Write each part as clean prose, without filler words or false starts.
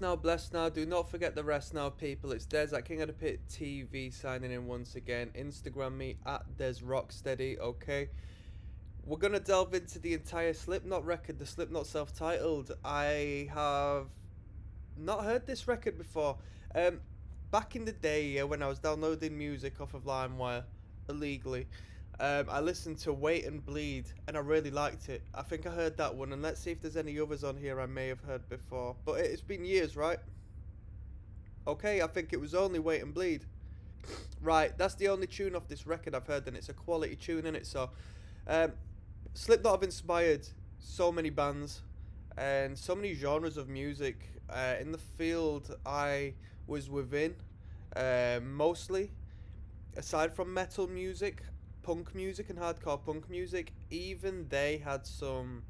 Now, bless now. Do not forget the rest now, people. It's Des at King of the Pit TV signing in once again. Instagram me at Des Rocksteady. Okay, we're gonna delve into the entire Slipknot record, the Slipknot self-titled. I have not heard this record before. Um, Back in the day, yeah, when I was downloading music off of LimeWire illegally, I listened to Wait and Bleed, and I really liked it. I think I heard that one, and let's see if there's any others on here I may have heard before. But it's been years, right? Okay, I think it was only Wait and Bleed. Right, that's the only tune off this record I've heard, and it's a quality tune in it. So, um, Slipknot have inspired so many bands and so many genres of music. In the field I was within, mostly, aside from metal music, punk music and hardcore punk music, even they had some,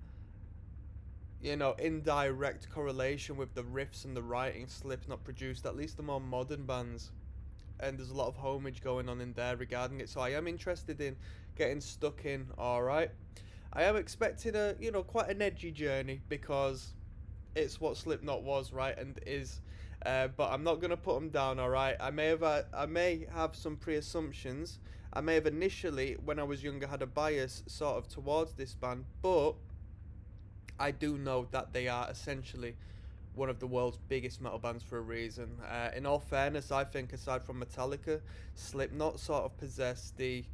indirect correlation with the riffs and the writing Slipknot produced, at least the more modern bands. And there's a lot of homage going on in there regarding it. So I am interested in getting stuck in, alright? I am expecting a, quite an edgy journey because it's what Slipknot was, right, and is. But I'm not gonna put them down, alright? I may have some pre-assumptions. I may have initially, when I was younger, had a bias sort of towards this band, but I do know that they are essentially one of the world's biggest metal bands for a reason. In all fairness, I think aside from Metallica, Slipknot sort of possess the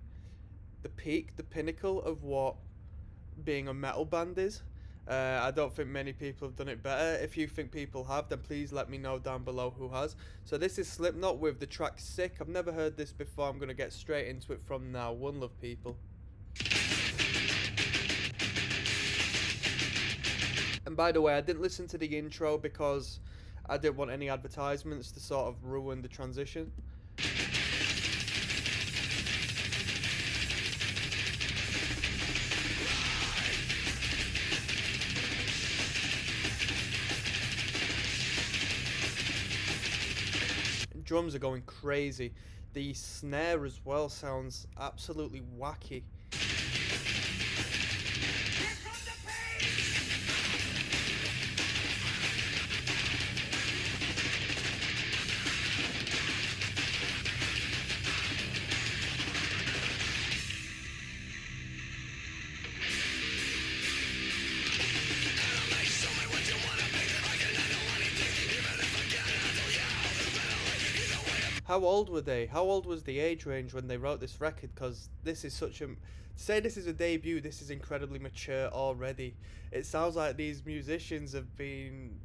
peak, the pinnacle of what being a metal band is. I don't think many people have done it better. If you think people have, then please let me know down below who has. So this is Slipknot with the track Sick. I've never heard this before. I'm going to get straight into it from now. One love, people. And by the way, I didn't listen to the intro because I didn't want any advertisements to sort of ruin the transition. Drums are going crazy. The snare as well sounds absolutely wacky. How old were they? How old was the age range when they wrote this record? Because this is such a... Say this is a debut, this is incredibly mature already. It sounds like these musicians have been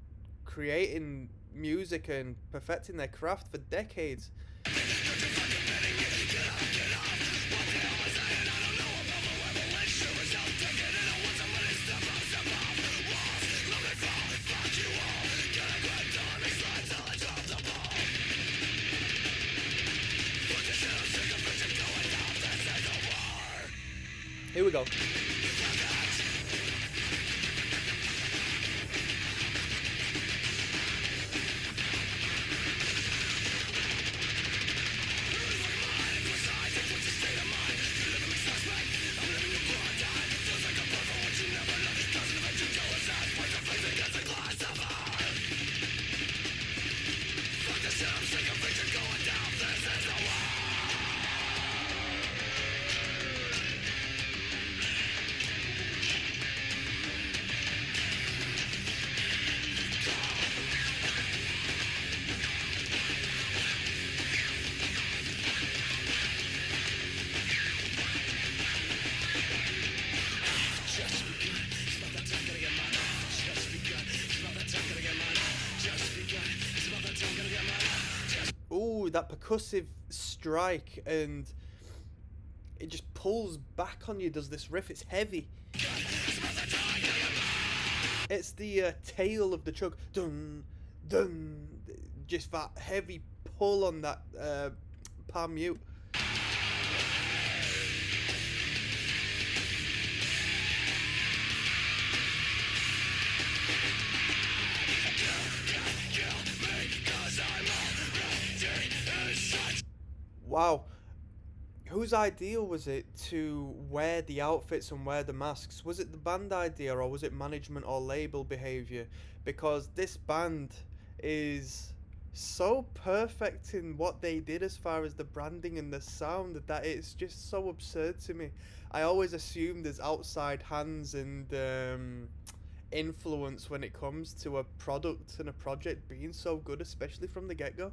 creating music and perfecting their craft for decades. Here we go. Ooh, that percussive strike, and it just pulls back on you, does this riff. It's heavy. It's the tail of the chug. Dun, dun. Just that heavy pull on that palm mute. Wow. Whose idea was it to wear the outfits and wear the masks? Was it the band idea, or was it management or label behaviour? Because this band is so perfect in what they did as far as the branding and the sound that it's just so absurd to me. I always assume there's outside hands and influence when it comes to a product and a project being so good, especially from the get-go.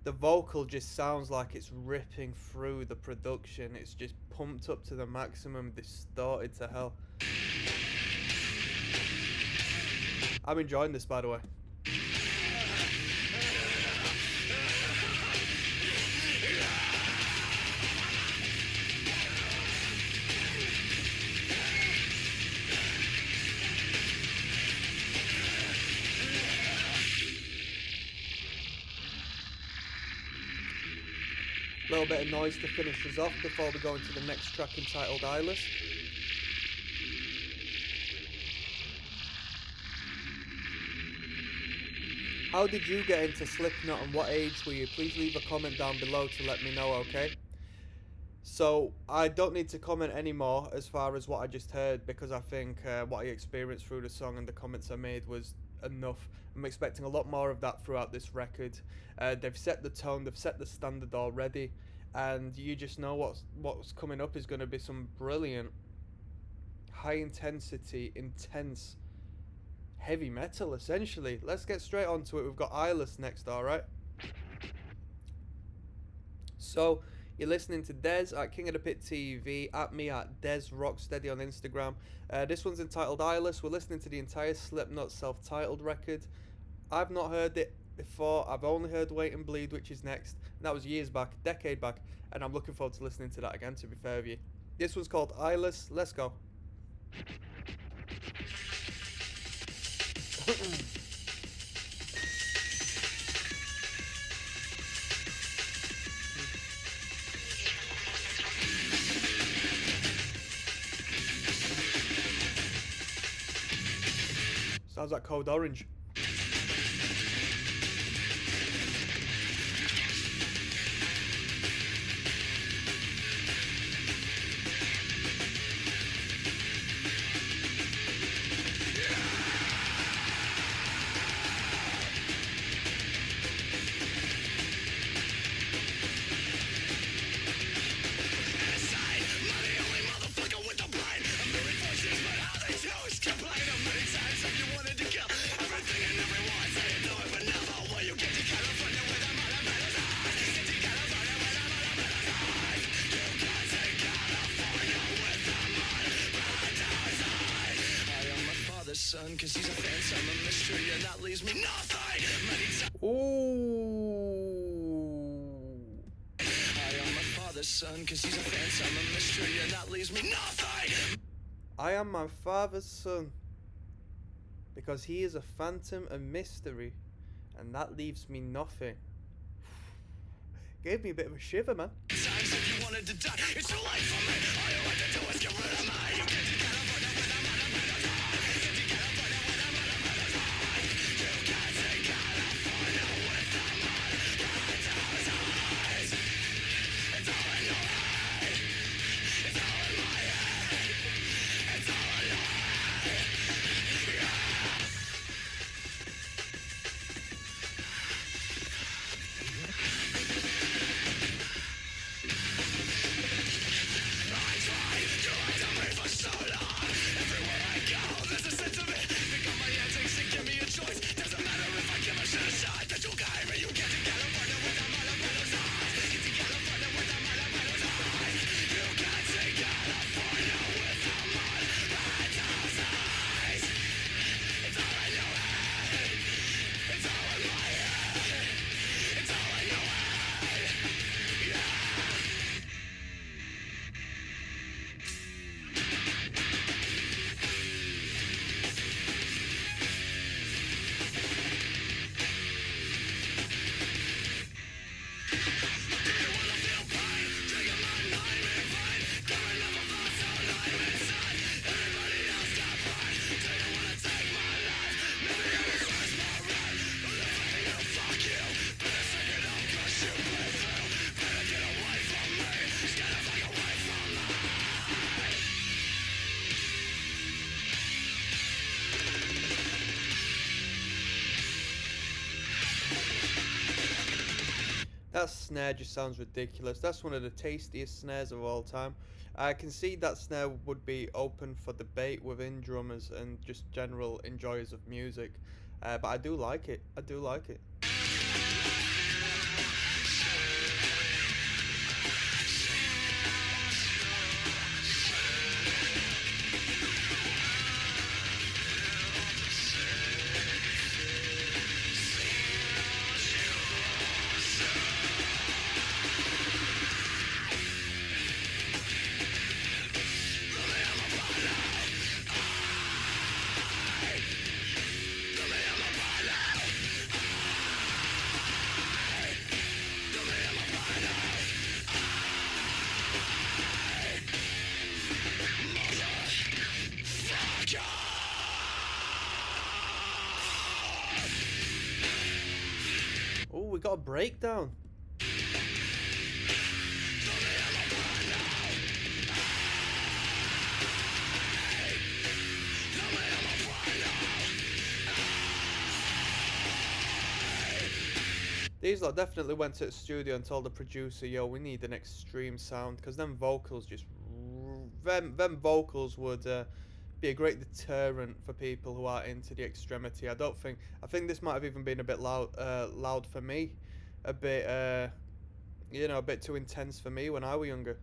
The vocal just sounds like it's ripping through the production. It's just pumped up to the maximum, distorted to hell. I'm enjoying this, by the way. A little bit of noise to finish us off before we go into the next track entitled Eyeless. How did you get into Slipknot and what age were you? Please leave a comment down below to let me know, okay? So, I don't need to comment anymore as far as what I just heard, because I think what I experienced through the song and the comments I made was enough. I'm expecting a lot more of that throughout this record. They've set the tone, they've set the standard already, and you just know what's coming up is going to be some brilliant, high intensity, intense, heavy metal essentially. Let's get straight onto it. We've got Eyeless next, alright? So, you're listening to Des at King of the Pit TV, at me at Des Rocksteady on Instagram. This one's entitled Eyeless. We're listening to the entire Slipknot self-titled record. I've not heard it before. I've only heard Wait and Bleed, which is next. And that was years back, decade back. And I'm looking forward to listening to that again, to be fair with you. This one's called Eyeless. Let's go. Sounds like Code Orange. Son, cause he's a phantom, a mystery, and that leaves me nothing. Ooh. I am my father's son, cause he's a phantom, a mystery, and that leaves me nothing. I am my father's son because he is a phantom, a mystery, and that leaves me nothing. Gave me a bit of a shiver, man. Times if you wanted to die, it's too late for me. All you want to do is get rid of me. You can't get out of it when I'm on a minute high. You can't get out of it when I'm on a minute high. You can't take California with the mud. Right out his eyes. It's all in your head. It's all in my head. It's all in your head. Yeah. I tried to me for so That snare just sounds ridiculous. That's one of the tastiest snares of all time. I can see that snare would be open for debate within drummers and just general enjoyers of music. But I do like it. I do like it. Oh, we got a breakdown. These lot definitely went to the studio and told the producer, yo, we need an extreme sound, because them vocals just... Them vocals would be a great deterrent for people who are into the extremity. I think this might have even been a bit loud for me. A bit, you know, a bit too intense for me when I was younger.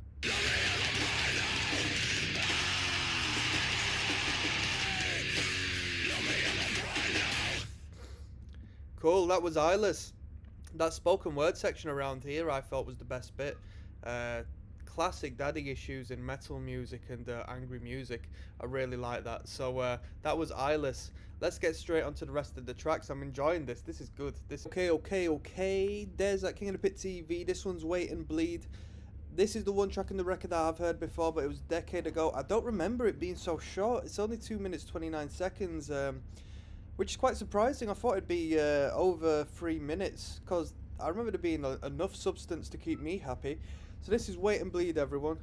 Cool, that was Eyeless. That spoken word section around here I felt was the best bit. Classic daddy issues in metal music and angry music. I really like that. So that was Eyeless. Let's get straight onto the rest of the tracks. I'm enjoying this. This is good. Okay. There's that King of the Pit TV. This one's Wait and Bleed. This is the one track in the record that I've heard before, but it was a decade ago. I don't remember it being so short. It's only 2 minutes 29 seconds. Which is quite surprising. I thought it'd be over 3 minutes, because I remember there being enough substance to keep me happy. So this is Wait and Bleed, everyone.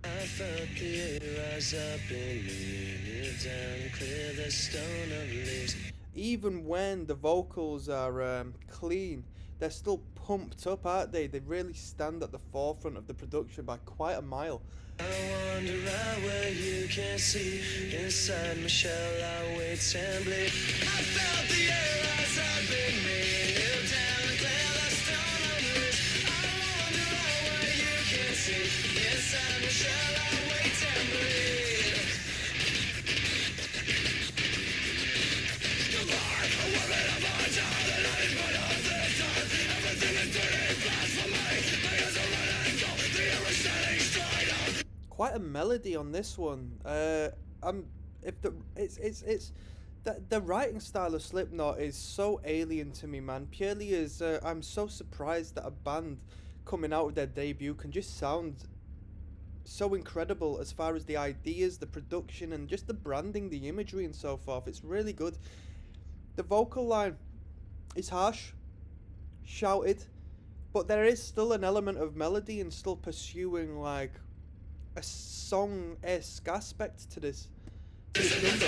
I felt the air rise up in me, kneel down, clear the stone of leaves. Even when the vocals are clean, they're still pumped up, aren't they? They really stand at the forefront of the production by quite a mile. I wander out where you can't see. Inside my shell I wait and bleed. I felt the air rise up in me, kneel down and clear the stone of leaves. I wander out where you can't see. Inside my shell I wait and bleed. Goodbye, a woman of my time, and I is but of this time. Everything is dirty, blasphemy. My hands are running cold, the air is standing straight up. Quite a melody on this one. The writing style of Slipknot is so alien to me, man. Purely as I'm so surprised that a band coming out with their debut can just sound so incredible as far as the ideas, the production, and just the branding, the imagery, and so forth. It's really good. The vocal line is harsh, shouted, but there is still an element of melody and still pursuing like a song-esque aspect to this number.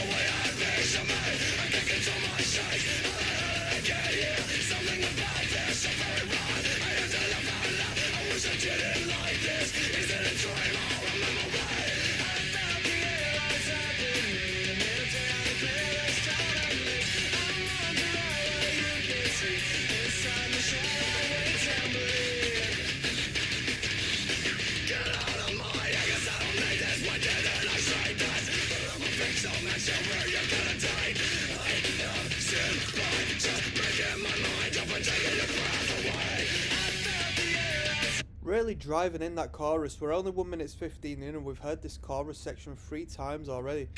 Really driving in that chorus. We're only 1 minute 15 in and we've heard this chorus section 3 times already.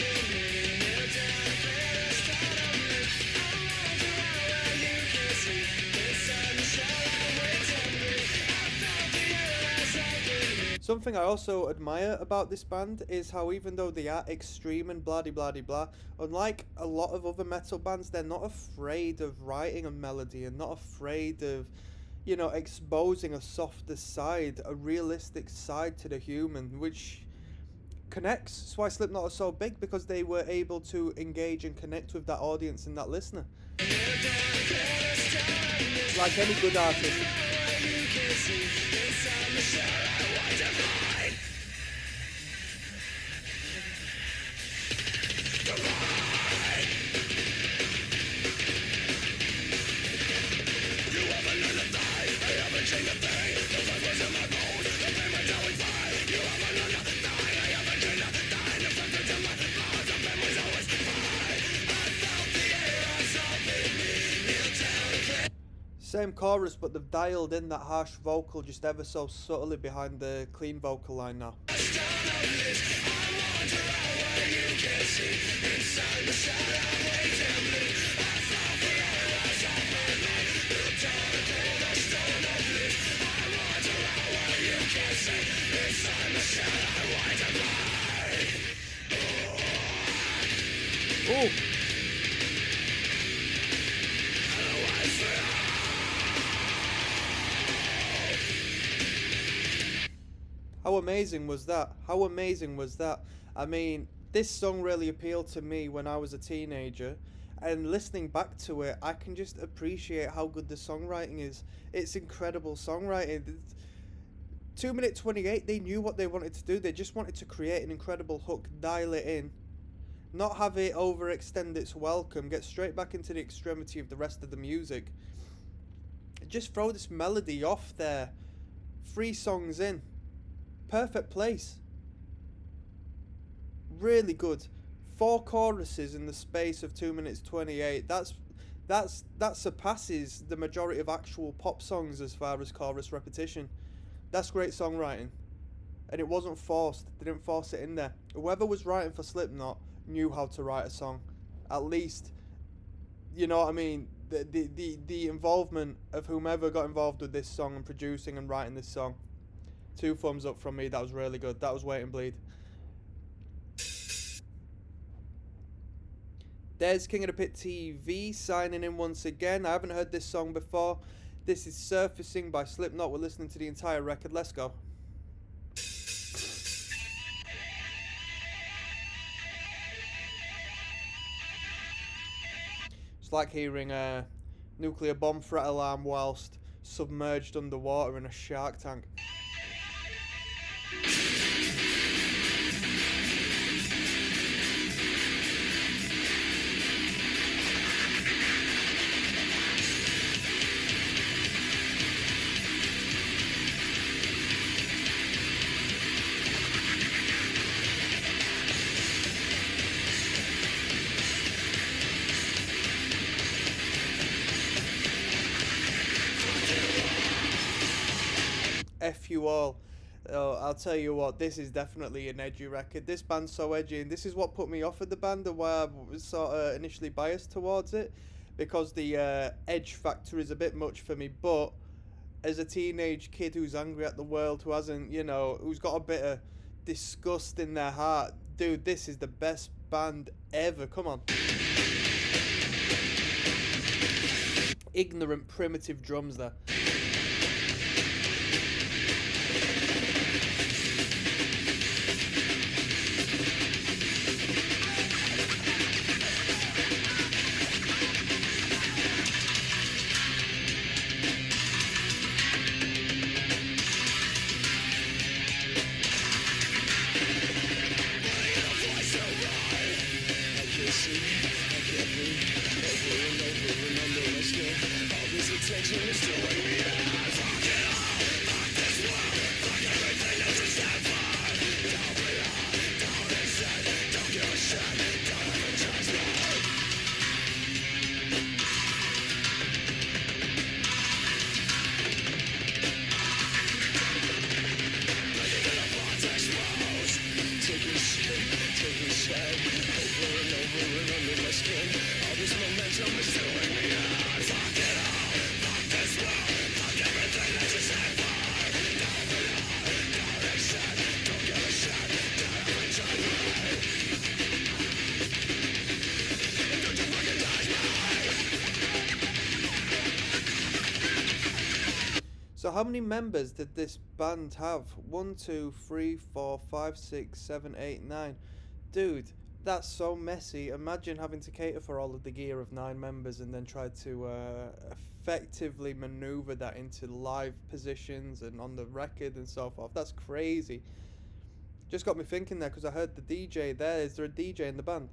Something I also admire about this band is how even though they are extreme and blah de blah de blah, unlike a lot of other metal bands, they're not afraid of writing a melody and not afraid of, you know, exposing a softer side, a realistic side to the human, which connects. That's why Slipknot are so big, because they were able to engage and connect with that audience and that listener. Like any good artist. can't see inside my shell. I want to hide. You haven't learned a thing. I haven't changed a thing. The flesh was in my bones. The pain went down with fire. You haven't learned a thing. I haven't changed a thing. The flesh was in my bones. The pain was always fire. I felt the air assaulting me. Kneel down and play. Same chorus, but they've dialed in that harsh vocal just ever so subtly behind the clean vocal line now. Ooh. How amazing was that? How amazing was that? I mean, this song really appealed to me when I was a teenager, and listening back to it, I can just appreciate how good the songwriting is. It's incredible songwriting. 2 minute 28, they knew what they wanted to do. They just wanted to create an incredible hook, dial it in, not have it overextend its welcome, get straight back into the extremity of the rest of the music. Just throw this melody off there. 3 songs in. Perfect place. Really good. 4 choruses in the space of 2 minutes 28. That surpasses the majority of actual pop songs as far as chorus repetition. That's great songwriting. And it wasn't forced. They didn't force it in there. Whoever was writing for Slipknot knew how to write a song. At least, you know what I mean? The involvement of whomever got involved with this song and producing and writing this song. 2 thumbs up from me. That was really good. That was Wait and Bleed. There's King of the Pit TV signing in once again. I haven't heard this song before. This is Surfacing by Slipknot. We're listening to the entire record. Let's go. It's like hearing a nuclear bomb threat alarm whilst submerged underwater in a shark tank. F you all. I'll tell you what, this is definitely an edgy record. This band's so edgy, and this is what put me off of the band and why I was sort of initially biased towards it, because the edge factor is a bit much for me. But as a teenage kid who's angry at the world, who hasn't, you know, who's got a bit of disgust in their heart, dude, this is the best band ever. Come on. Ignorant, primitive drums there. So how many members did this band have? 1, 2, 3, 4, 5, 6, 7, 8, 9. Dude, That's so messy. Imagine having to cater for all of the gear of 9 members and then try to effectively maneuver that into live positions and on the record and so forth. That's crazy. Just got me thinking there because I heard the DJ there. Is there a DJ in the band?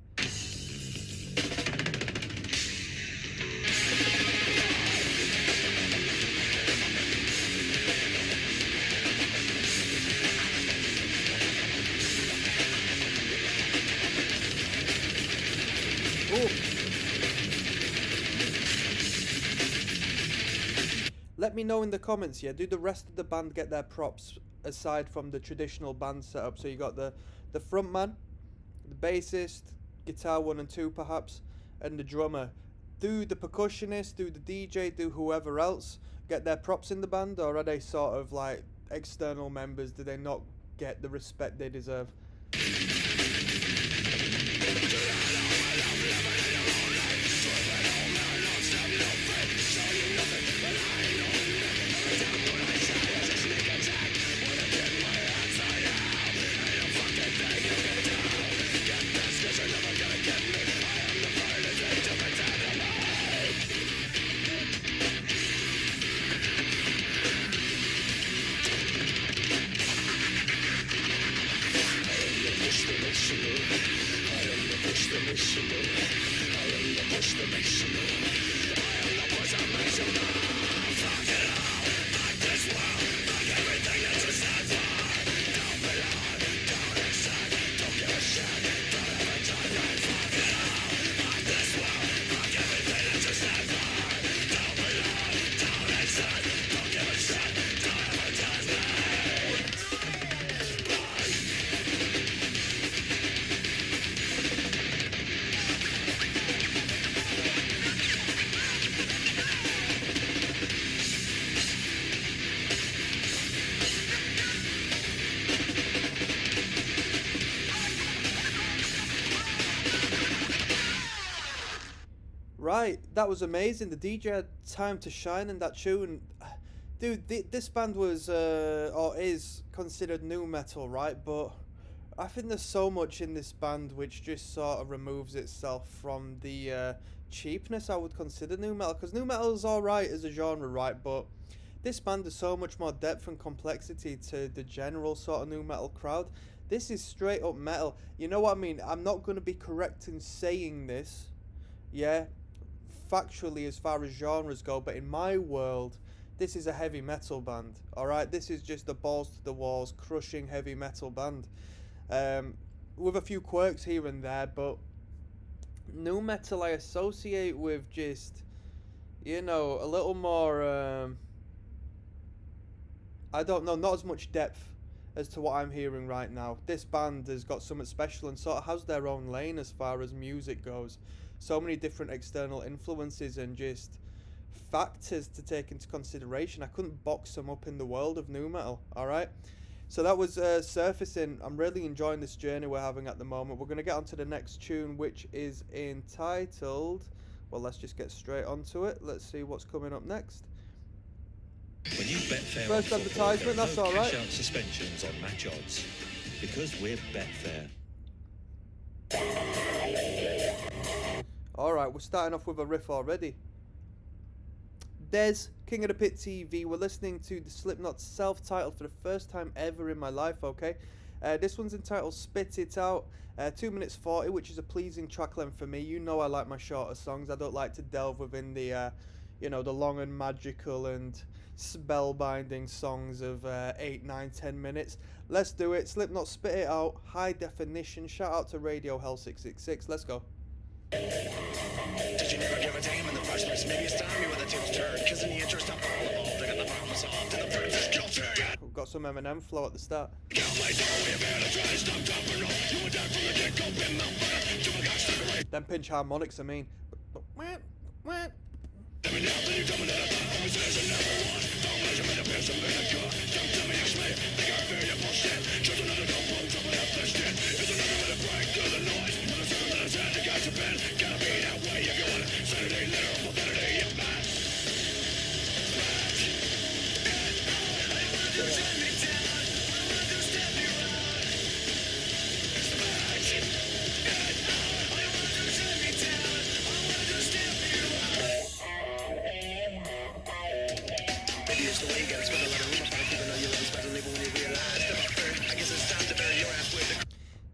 Let me know in the comments, yeah, do the rest of the band get their props aside from the traditional band setup? So you got the front man, the bassist, guitar 1 and 2 perhaps, and the drummer. Do the percussionist, do the DJ, do whoever else get their props in the band, or are they sort of like external members? Do they not get the respect they deserve? Right, that was amazing. The DJ had time to shine in that tune. Dude, this band was, or is, considered nu metal, right? But I think there's so much in this band which just sort of removes itself from the cheapness I would consider nu metal. Because nu metal is alright as a genre, right? But this band has so much more depth and complexity to the general sort of nu metal crowd. This is straight up metal. You know what I mean? I'm not going to be correct in saying this, yeah, factually as far as genres go, but in my world, this is a heavy metal band, alright? This is just a balls to the walls, crushing heavy metal band. With a few quirks here and there, but nu metal I associate with just, you know, a little more, I don't know, not as much depth as to what I'm hearing right now. This band has got something special and sort of has their own lane as far as music goes. So many different external influences and just factors to take into consideration. I couldn't box them up in the world of nu metal, alright? So that was Surfacing. I'm really enjoying this journey we're having at the moment. We're going to get on to the next tune, which is entitled... Well, let's just get straight onto it. Let's see what's coming up next. When you Betfair First on football, advertisement, there are that's no alright. cash-out suspensions on match odds. Because we're Betfair. Alright, we're starting off with a riff already. Des, King of the Pit TV. We're listening to the Slipknot self-titled for the first time ever in my life, okay? This one's entitled Spit It Out. 2 minutes 40, which is a pleasing track length for me. You know I like my shorter songs. I don't like to delve within the, you know, the long and magical and spellbinding songs of 8, 9, 10 minutes. Let's do it. Slipknot, Spit It Out, high definition. Shout out to Radio Hell 666. Let's go. Did you never give a damn in the first place? Maybe it's time you were the tip's turn. Cause in the interest of all involved, they got the problem solved. And the proof is guilty. We've got some Eminem flow at the start. Them pinch harmonics, I mean.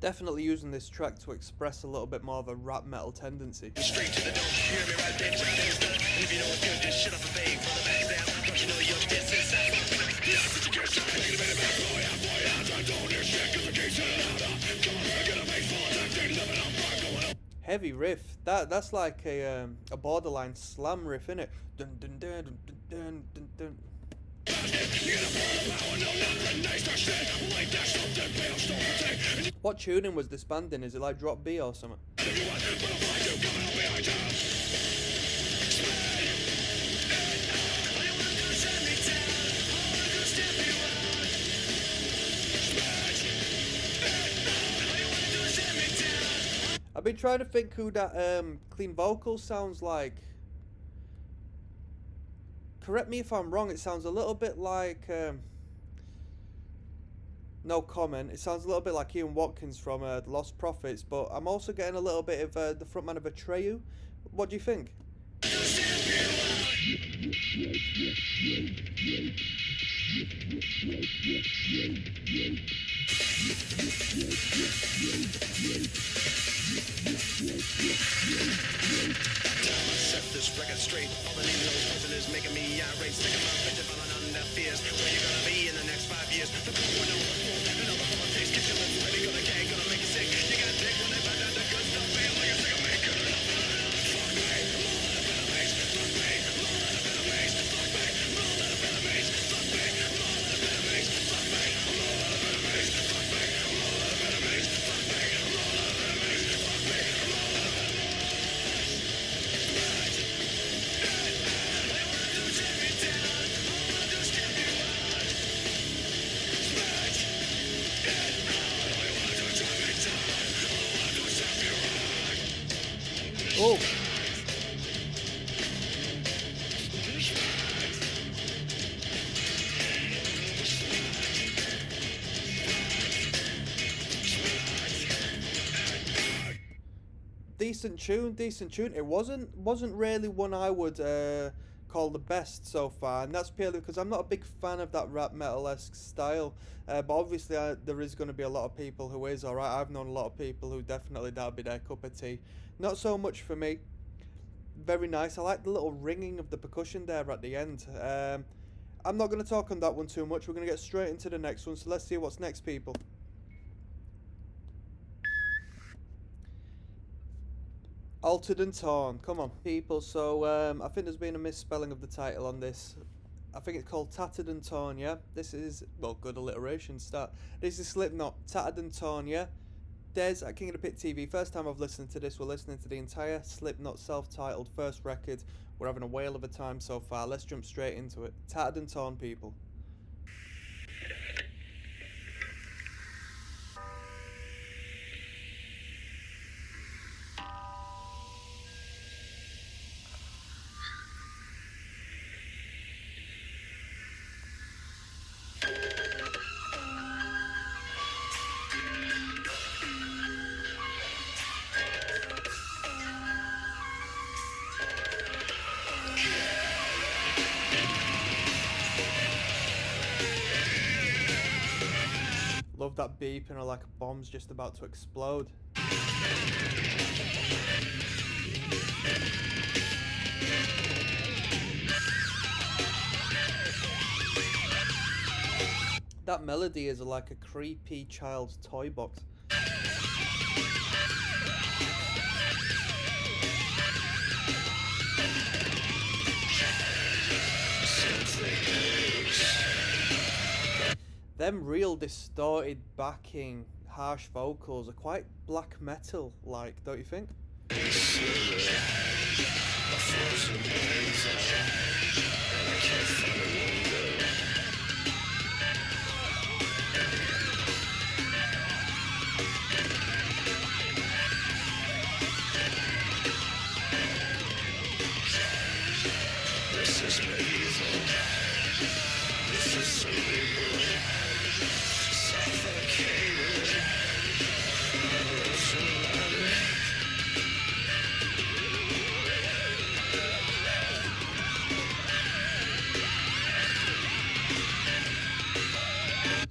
Definitely using this track to express a little bit more of a rap metal tendency. Straight to the dope, you hear me right, bitch, right in the stuff. And if you know it's good, just shut up and beg for the bags down. Don't you know you're this inside? Yeah, but you can't say, make it a minute, man, boy, I don't hear shit, cause I can't shut it out. Come on, get a face full of time, take living up, going up. Heavy riff. That's like a borderline slam riff, innit? Dun dun dun dun dun dun dun. What tuning was this band in? Is it like Drop B or something? I've been trying to think who that clean vocal sounds like. Correct me if I'm wrong, it sounds a little bit like no comment, it sounds a little bit like Ian Watkins from The Lost Prophets, but I'm also getting a little bit of the frontman of Atreyu. What do you think? Set this record straight. All the needles person is making me irate. Stick 'em up, bitch, falling on their fears. Where you gonna be in the next 5 years? The poor one, another politics. Get your lips ready, gonna gag, gonna make you sick. You got dick when they find out the good stuff. Feel like you're sick of me. Good enough. Fuck me, more than a bit of mace. Fuck me, more than a bit of mace. Fuck me, more than a bit of mace. Fuck me, more than a bit of mace. Fuck me, more than a bit of mace. Fuck me, more than a bit of mace. Fuck me, more than a bit of mace. Fuck me, more than a bit of mace. Oh! Decent tune, decent tune. It wasn't really one I would call the best so far, and that's purely because I'm not a big fan of that rap metal-esque style. But obviously, there is going to be a lot of people who is. Alright, I've known a lot of people who definitely that'll be their cup of tea. Not so much for me. Very nice. I like the little ringing of the percussion there at the end. I'm not going to talk on that one too much. We're going to get straight into the next one. So let's see what's next, people. Altered and Torn. Come on, people. So I think there's been a misspelling of the title on this. I think it's called Tattered and Torn, yeah? This is, well, good alliteration start. This is Slipknot, Tattered and Torn, yeah? Des at King of the Pit TV. First time I've listened to this. We're listening to the entire Slipknot self-titled first record. We're having a whale of a time so far. Let's jump straight into it. Tattered and Torn, people. Love that beeping or like a bomb's just about to explode. That melody is like a creepy child's toy box. Them real distorted backing, harsh vocals are quite black metal like, don't you think?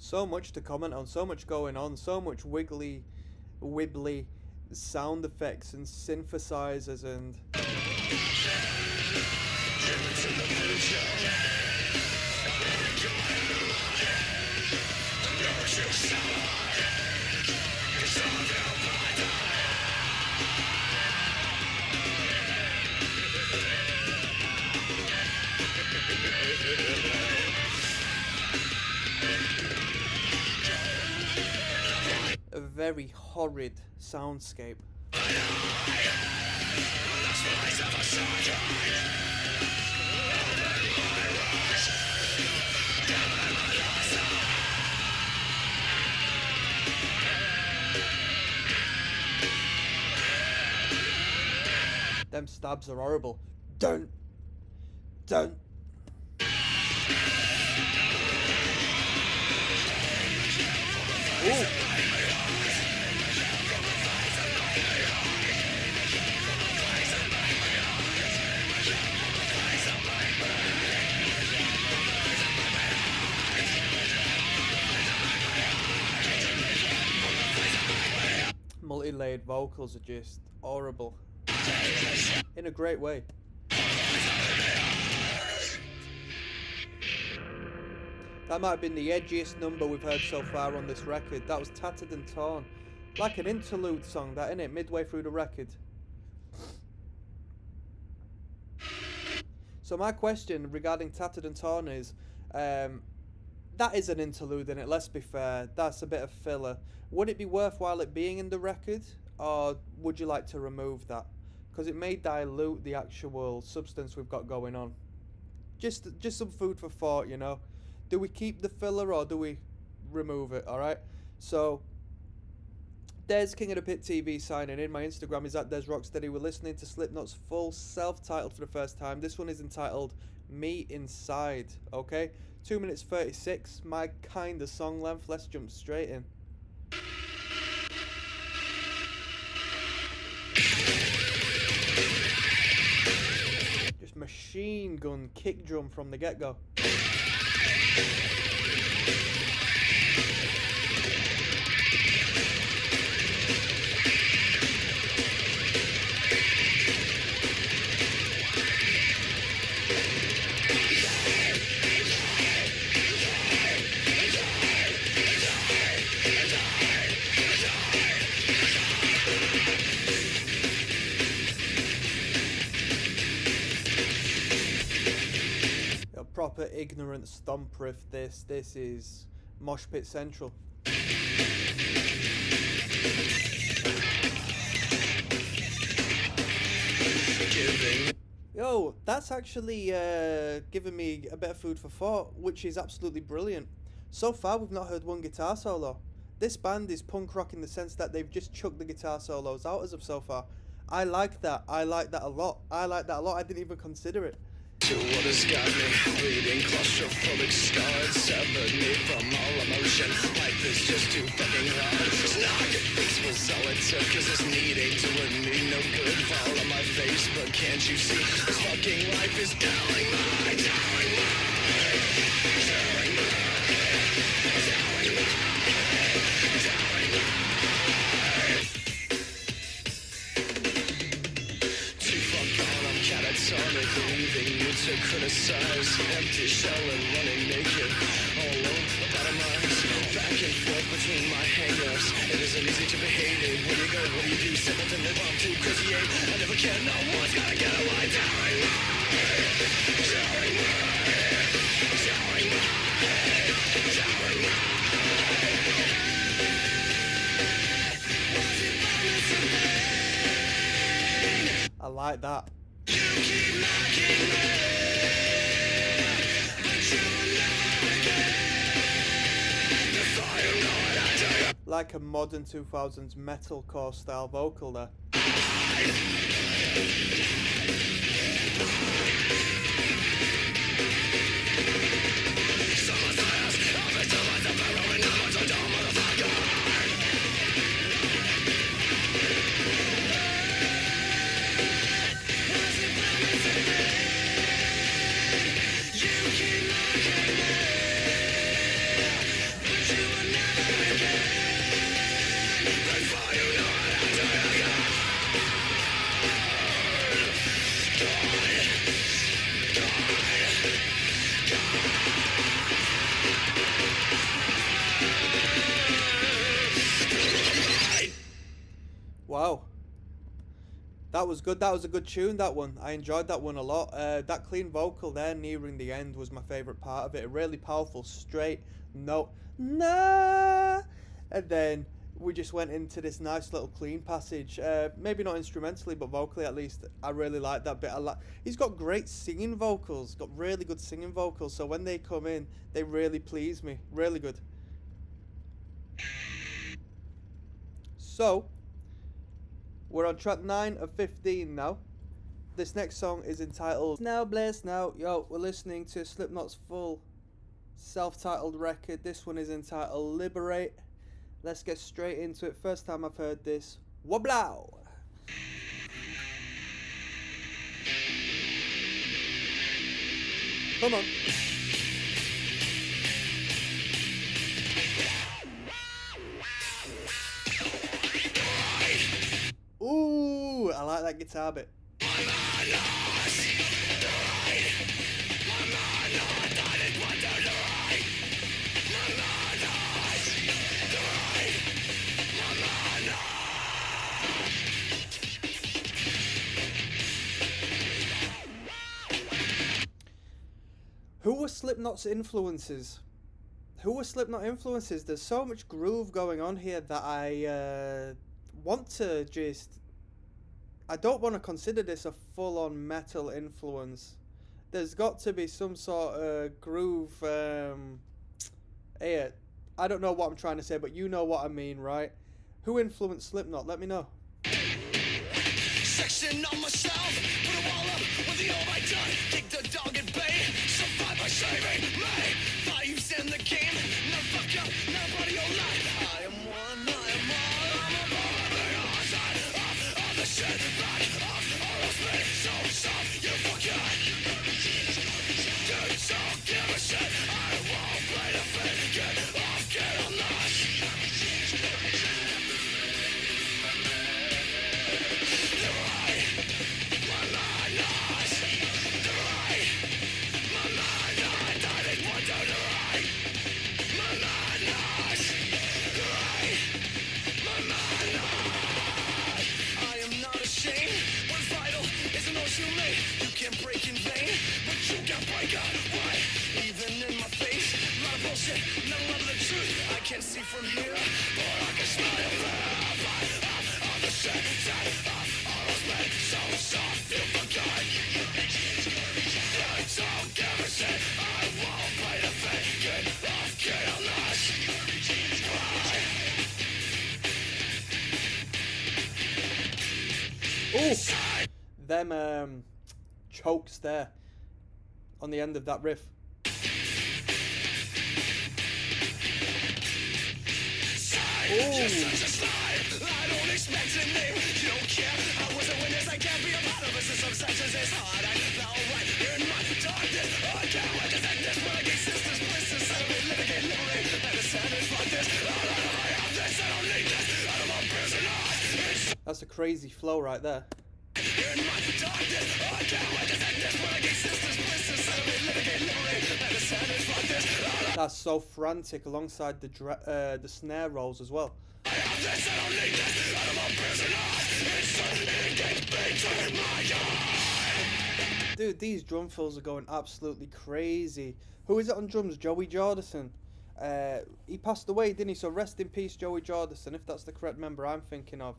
So much to comment on, so much going on, so much wiggly wibbly sound effects and synthesizers and a very horrid soundscape. Them stabs are horrible. Don't. Ooh. Multi-layered vocals are just horrible. In a great way. That might have been the edgiest number we've heard so far on this record. That was Tattered and Torn. Like an interlude song, that, innit? Midway through the record. So my question regarding Tattered and Torn is, that is an interlude, innit? Let's be fair. That's a bit of filler. Would it be worthwhile it being in the record? Or would you like to remove that? Because it may dilute the actual substance we've got going on. Just some food for thought, you know? Do we keep the filler or do we remove it, alright? So, Des King of the Pit TV signing in. My Instagram is at Des Rocksteady. We're listening to Slipknot's full self-titled for the first time. This one is entitled Me Inside, okay? 2 minutes 36, my kind of song length. Let's jump straight in. Just machine gun kick drum from the get-go. Proper ignorant stomp riff. This is Mosh Pit Central. Yo, that's actually giving me a bit of food for thought, which is absolutely brilliant. So far we've not heard one guitar solo. This band is punk rock in the sense that they've just chucked the guitar solos out as of so far. I like that a lot. I didn't even consider it. To what has got me bleeding, claustrophobic, scarred, severed me from all emotion. Life is just too fucking hard. It's not good face was all it took, cause this need ain't doing me no good. Fall on my face, but can't you see this fucking life is telling my leaving you to criticize, empty shell and running naked all over about a minds, back and forth between my hang-ups. It isn't easy to be hated. Where you go, what do you do? Simple to live up to, cause you ain't. I never can, no one's gotta get away. I like that. Like a modern 2000s metalcore style vocal there. Fire Wow. That was good. That was a good tune, that one. I enjoyed that one a lot. That clean vocal there nearing the end was my favourite part of it. A really powerful, straight note. Nah! And then we just went into this nice little clean passage. Maybe not instrumentally, but vocally at least. I really like that bit. He's got great singing vocals. Got really good singing vocals. So when they come in, they really please me. Really good. So, we're on track 9 of 15 now. This next song is entitled Now Bless Now. Yo, we're listening to Slipknot's full self-titled record. This one is entitled Liberate. Let's get straight into it. First time I've heard this. Woblow! Come on. Ooh, I like that guitar bit. Who were Slipknot's influences? Who were Slipknot influences? There's so much groove going on here that I want to just... I don't want to consider this a full-on metal influence. There's got to be some sort of groove... Here, I don't know what I'm trying to say, but you know what I mean, right? Who influenced Slipknot? Let me know. Section on myself, put a wall up with the all I done. Kick the dog at bay, survive by saving me. Values in the game, never fuck up, nobody your life. I am one, I am all, I'm a barbarian outside of all the shit back off all of me. So soft, you forget. Dude, so give a shit. I won't play the fit. Get off, get on us. You can break in vain, but you can break away. Even in my face, a lot of bullshit, not a lot of the truth. I can't see from here, but I can smell your breath. All the shit that all those men so soft, you forgot. Don't give a shit, I won't play the fake. Get off, get on us. Ooh! Them chokes there on the end of that riff. Ooh. I don't expect a name. You don't care. I was a witness. I can't be a part of a system such as this. Hard. I felt right in my darkness. I can't wait to take this. When I get sisters, blisters, celebrate, litigate, liberate. And the savage like this. I have this. I don't need this. I don't want prison. That's a crazy flow right there. In my darkness. I can't wait to take this. When I get sisters, blisters, celebrate, litigate, liberate. And the savage like this. That's so frantic alongside the snare rolls as well. I have this. I don't need this. I don't want prison. Dude, these drum fills are going absolutely crazy. Who is it on drums? Joey Jordison. He passed away, didn't he? So rest in peace, Joey Jordison, if that's the correct member I'm thinking of.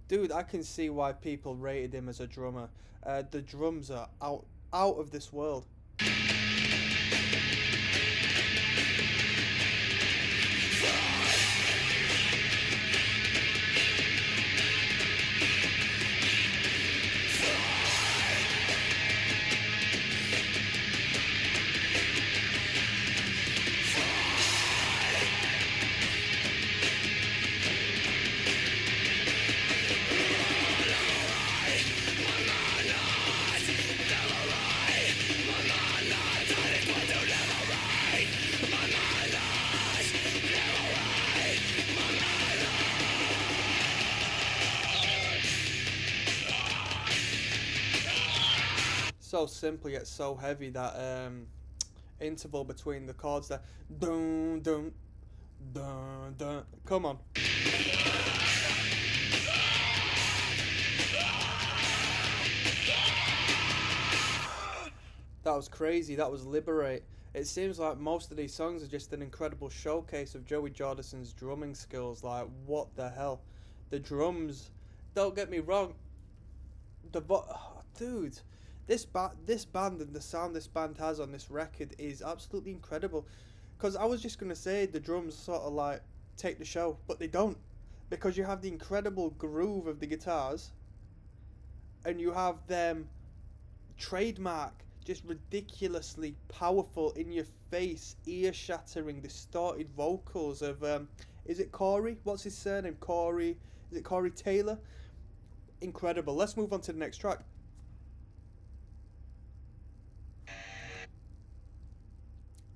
Dude, I can see why people rated him as a drummer. The drums are out of this world. So simple yet so heavy, that interval between the chords there. Dun dun dun dun. Come on. That was crazy. That was Liberate. It seems like most of these songs are just an incredible showcase of Joey Jordison's drumming skills. Like, what the hell? The drums, don't get me wrong. Dude, this band and the sound this band has on this record is absolutely incredible. Because I was just going to say the drums sort of like take the show, but they don't. Because you have the incredible groove of the guitars, and you have them trademark, just ridiculously powerful, in your face, ear shattering, distorted vocals of is it Corey? What's his surname? Corey? Is it Corey Taylor? Incredible. Let's move on to the next track.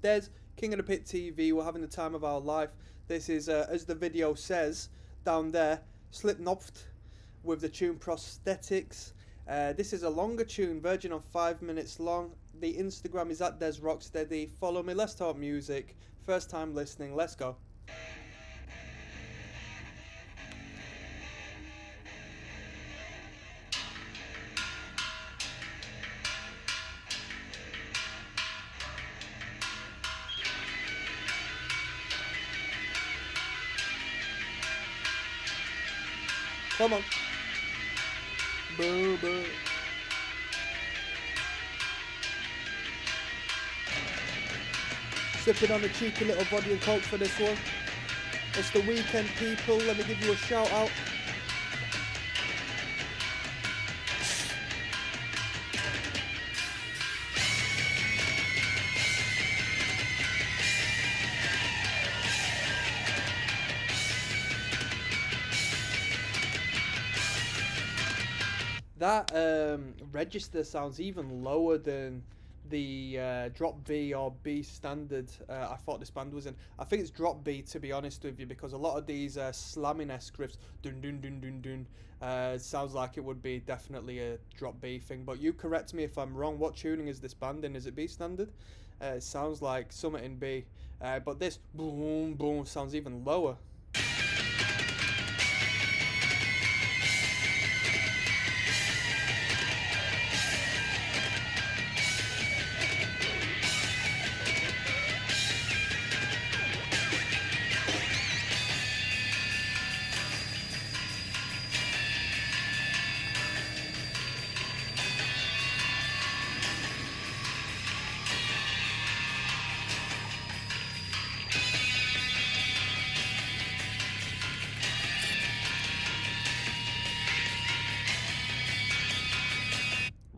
There's King of the Pit TV. We're having the time of our life. This is, as the video says down there, Slipknot with the tune Prosthetics. This is a longer tune, verging on 5 minutes long. The Instagram is at Des Rocksteady. Follow me. Let's talk music. First time listening. Let's go. Come on. Boo, boo. Sipping on a cheeky little vodka and coke for this one. It's the weekend, people. Let me give you a shout out. That register sounds even lower than the drop B or B standard I thought this band was in. I think it's drop B, to be honest with you, because a lot of these slamming-esque riffs, dun dun dun dun dun, sounds like it would be definitely a drop B thing. But you correct me if I'm wrong. What tuning is this band in? Is it B standard? It sounds like something in B. But this boom boom sounds even lower.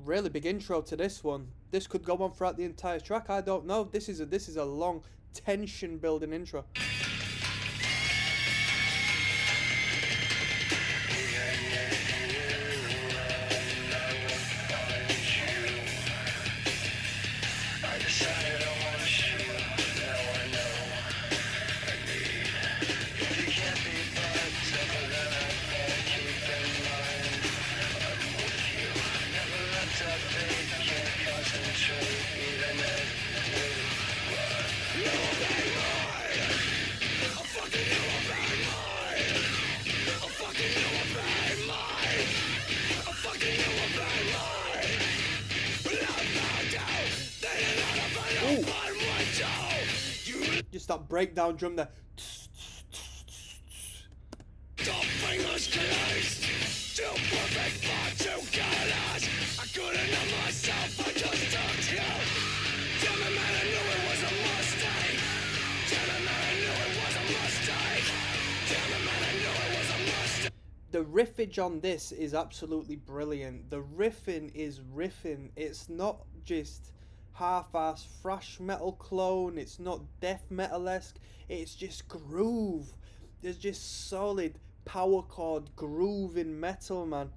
Really big intro to this one. This could go on throughout the entire track. I don't know. This is a long tension building intro. Just that breakdown drum there. The riffage on this is absolutely brilliant. The riffing is riffing. It's not just half-ass thrash metal clone. It's not death metal-esque. It's just groove. There's just solid power chord groove in metal, man.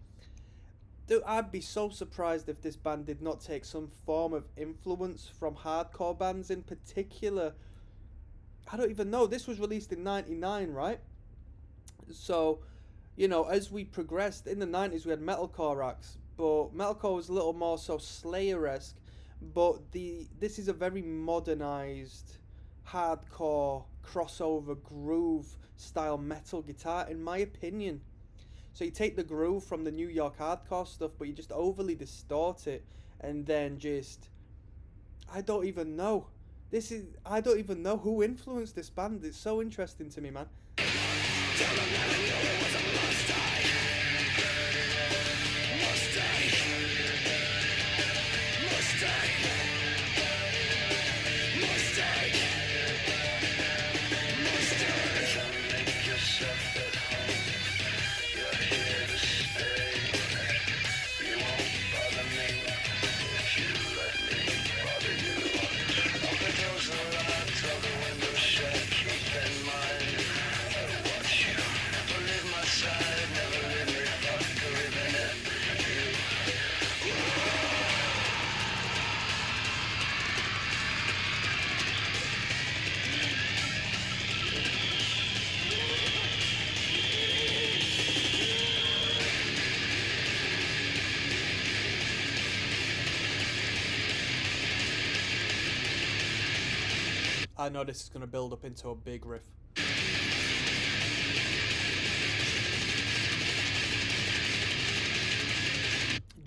Dude, I'd be so surprised if this band did not take some form of influence from hardcore bands in particular. I don't even know. This was released in 99, right? So, you know, as we progressed in the 90s, we had metalcore acts, but metalcore was a little more so Slayer-esque. But this is a very modernized, hardcore, crossover, groove style metal guitar, in my opinion. So you take the groove from the New York hardcore stuff, but you just overly distort it, and then just I don't even know. I don't even know who influenced this band. It's so interesting to me, man. I know this is going to build up into a big riff.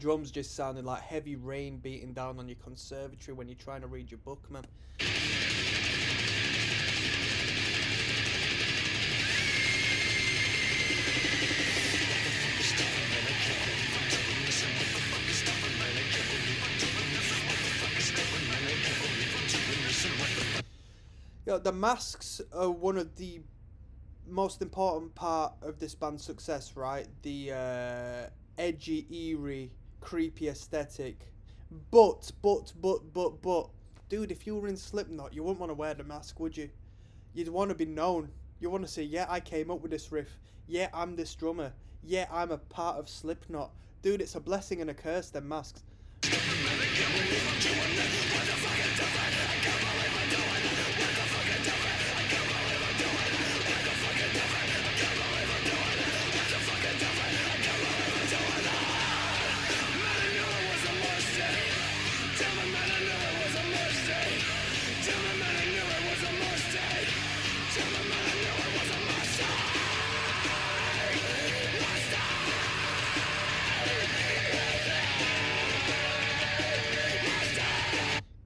Drums just sounding like heavy rain beating down on your conservatory when you're trying to read your book, man. You know, the masks are one of the most important part of this band's success, right? The edgy, eerie, creepy aesthetic. But, dude, if you were in Slipknot, you wouldn't want to wear the mask, would you? You'd want to be known. You want to say, yeah, I came up with this riff. Yeah, I'm this drummer. Yeah, I'm a part of Slipknot. Dude, it's a blessing and a curse, them masks.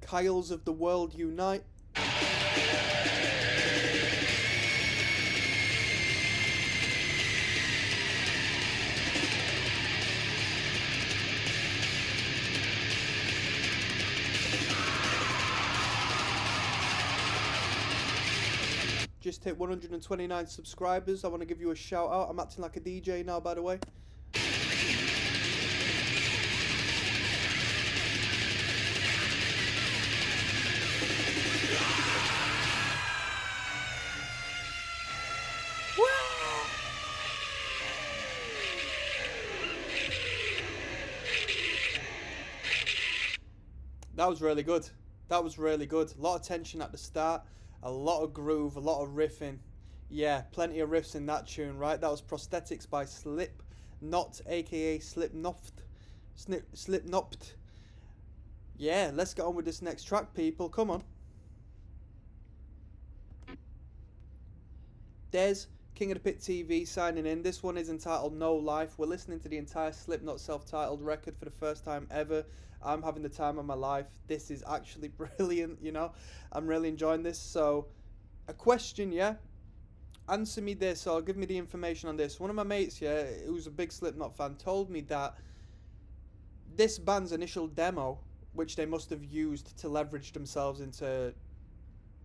Kyles of the world unite. Just hit 129 subscribers. I want to give you a shout out. I'm acting like a DJ now, by the way. That was really good. That was really good. A lot of tension at the start, a lot of groove, a lot of riffing. Yeah, plenty of riffs in that tune, right? That was Prosthetics by Slipknot, aka Slipknot. Slipknot. Yeah, let's get on with this next track, people. Come on. Des, King of the Pit TV, signing in. This one is entitled No Life. We're listening to the entire Slipknot self-titled record for the first time ever. I'm having the time of my life. This is actually brilliant, you know. I'm really enjoying this. So, a question, yeah? Answer me this, or give me the information on this. One of my mates, yeah, who's a big Slipknot fan, told me that this band's initial demo, which they must have used to leverage themselves into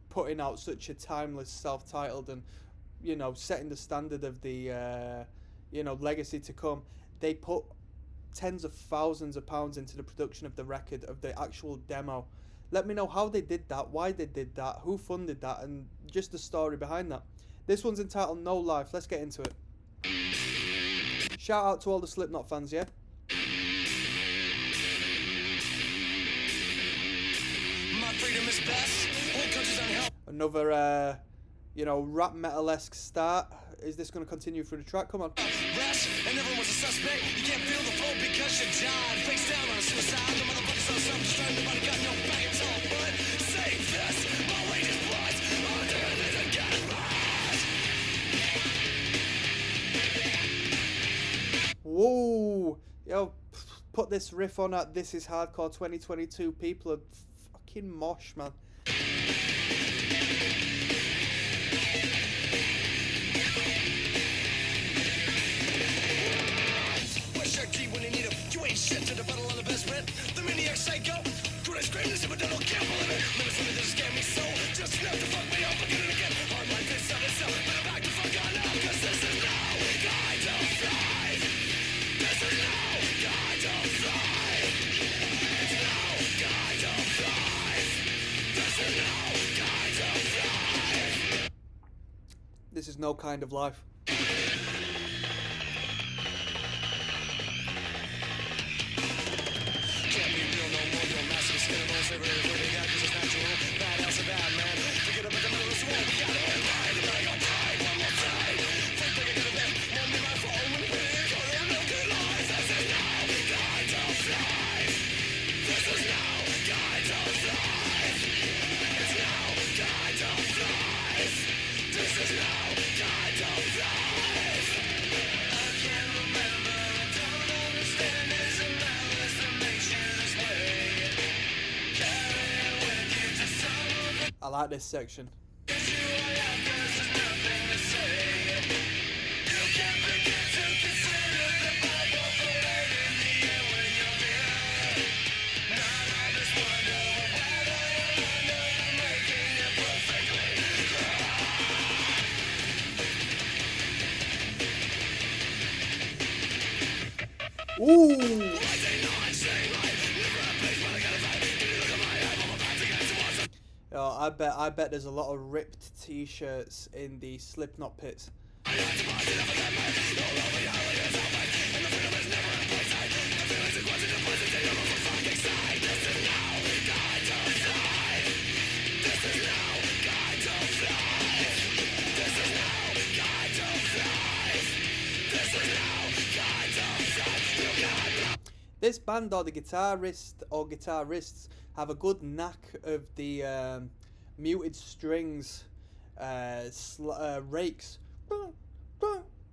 putting out such a timeless self-titled and, you know, setting the standard of the, you know, legacy to come, they put tens of thousands of pounds into the production of the record, of the actual demo. Let me know how they did that, why they did that, who funded that, and just the story behind that. This one's entitled No Life. Let's get into it. Shout out to all the Slipknot fans, yeah? My freedom is best. All countries unhelped. Another, you know, rap metal-esque start. Is this going to continue through the track? Come on. Rash, and everyone's a suspect. You can't feel the flow because you died. Face down on a suicide. The motherfuckers on self-destruct. Nobody got no back. It's all but save this. My weight is blood. I'm doing this again. Whoa. Yo, put this riff on at This Is Hardcore 2022. People are fucking mosh, man. Where's your key when you need him? You ain't shit to the battle on the best friend. The maniac psycho. Could I scream this if I don't can't believe it? Minutes when it just scare me so. Just enough to fuck me up again and again. Hard life is on itself. But I'm back to fuck on now. Cause this is no kind of life. This is no kind of life. It's no kind of life. This is no kind of life. This is no kind of life. Can't be real no more. Your massive skin and bones. Every little they got 'cause it's natural. Bad house a bad man. Forget about the middle of this war. We got it all right. And I got pride one more time. Think they can get a bit. Won't be my fault when we call it no good life. This is no kind of life. This is no kind of life. It's no kind of life. This is no kind of life. I can't remember. I don't understand. There's a malice that makes you this way. Carry it with you to some of I like this section. you I have 'cause there's nothing to say. You can't forget to consider the Bible for right in the air when you're there. None of this wonder whether you're under the making it perfectly Ooh! Oh, I bet there's a lot of ripped t-shirts in the Slipknot pits. This band or the guitarist or guitarists have a good knack of the muted strings, rakes.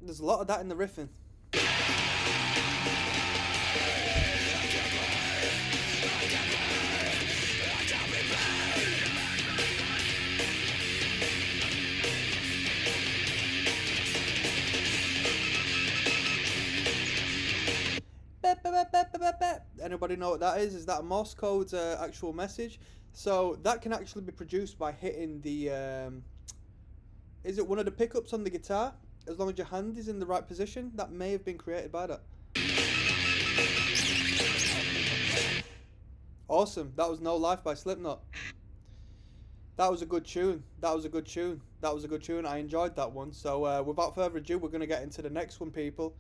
There's a lot of that in the riffing. Anybody know what that is? Is that a Morse code actual message? So that can actually be produced by hitting the is it one of the pickups on the guitar? As long as your hand is in the right position, that may have been created by that. Awesome. That was No Life by Slipknot. That was a good tune. That was a good tune. That was a good tune. I enjoyed that one. So without further ado, we're going to get into the next one, people.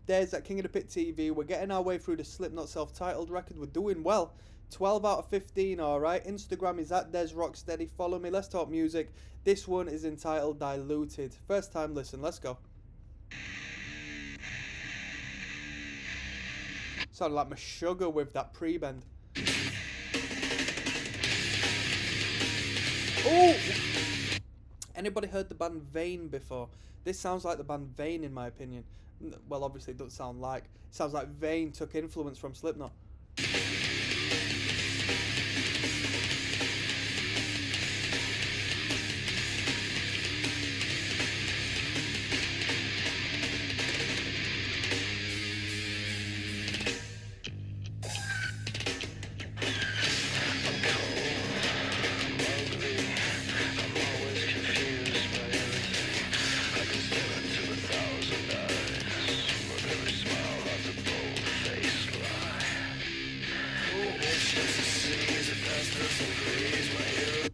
There's that King of the Pit TV. We're getting our way through the Slipknot self-titled record. We're doing well. 12 out of 15, alright. Instagram is at DesRocksteady. Follow me. Let's talk music. This one is entitled Diluted. First time listen. Let's go. Sounded like my sugar with that pre-bend. Oh! Anybody heard the band Vane before? This sounds like the band Vane in my opinion. Well, obviously it doesn't sound like. It sounds like Vane took influence from Slipknot.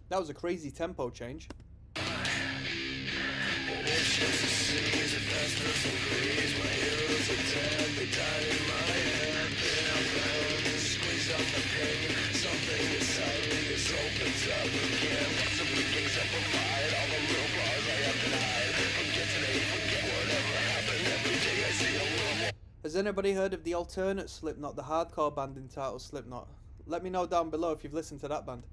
That was a crazy tempo change. Has anybody heard of the alternate Slipknot, the hardcore band entitled Slipknot? Let me know down below if you've listened to that band.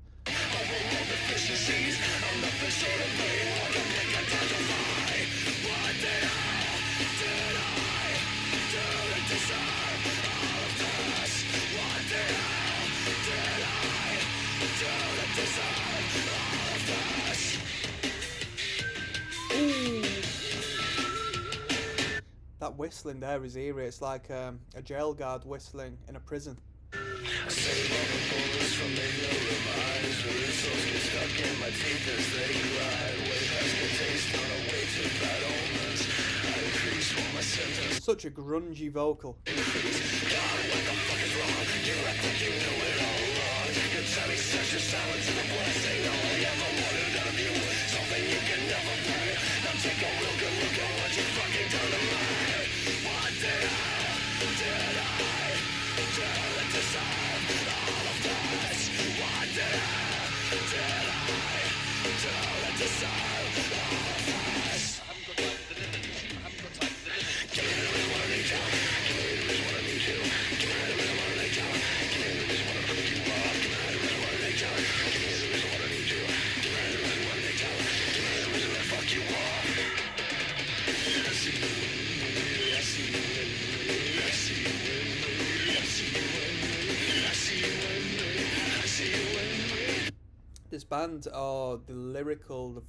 That whistling there is eerie. It's like a jail guard whistling in a prison. Save all the bullets from ignorant minds. Where souls get stuck in my teeth as they glide. Way past the taste on a way to bad omens. I increase all my symptoms. Such a grungy vocal. God, what the fuck is wrong? You act like you knew it all along. Your time such a silence is a blessing. All I ever wanted out of you, something you can never pay. Now take a real good look at what you fucking done to me. What did I do to deserve all of this? What did I do to deserve all of this? Give me the reason what I need to. Give me the reason what I need to. Give me the reason what I need to. Give me the reason what I fuck you up. Give me the reason what I need to. Give me the reason what I need to. Give me the reason what I need to. Give me the reason I fuck you up. I see you in me. I see you in me. I see you in me. I see you in me. I see you in me. I see you in me. This band, the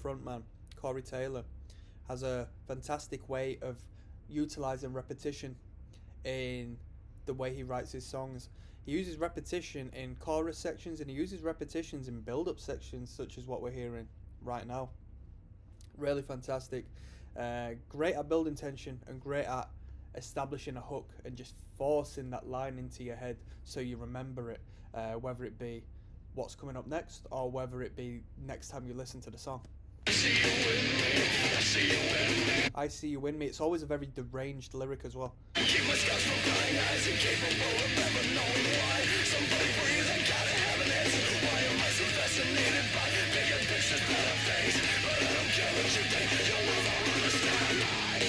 frontman, Corey Taylor, has a fantastic way of utilizing repetition in the way he writes his songs. He uses repetition in chorus sections and he uses repetitions in build-up sections, such as what we're hearing right now. Really fantastic. Great at building tension and great at establishing a hook and just forcing that line into your head so you remember it, whether it be what's coming up next or whether it be next time you listen to the song. I see you in me. I see you in me. I see you in me. It's always a very deranged lyric as well. Keep my scars from crying eyes, incapable of ever knowing why. Somebody breathe and gotta have an answer. Why am I so fascinated by bigger pictures, better things? But I don't care what you think, you'll never understand why.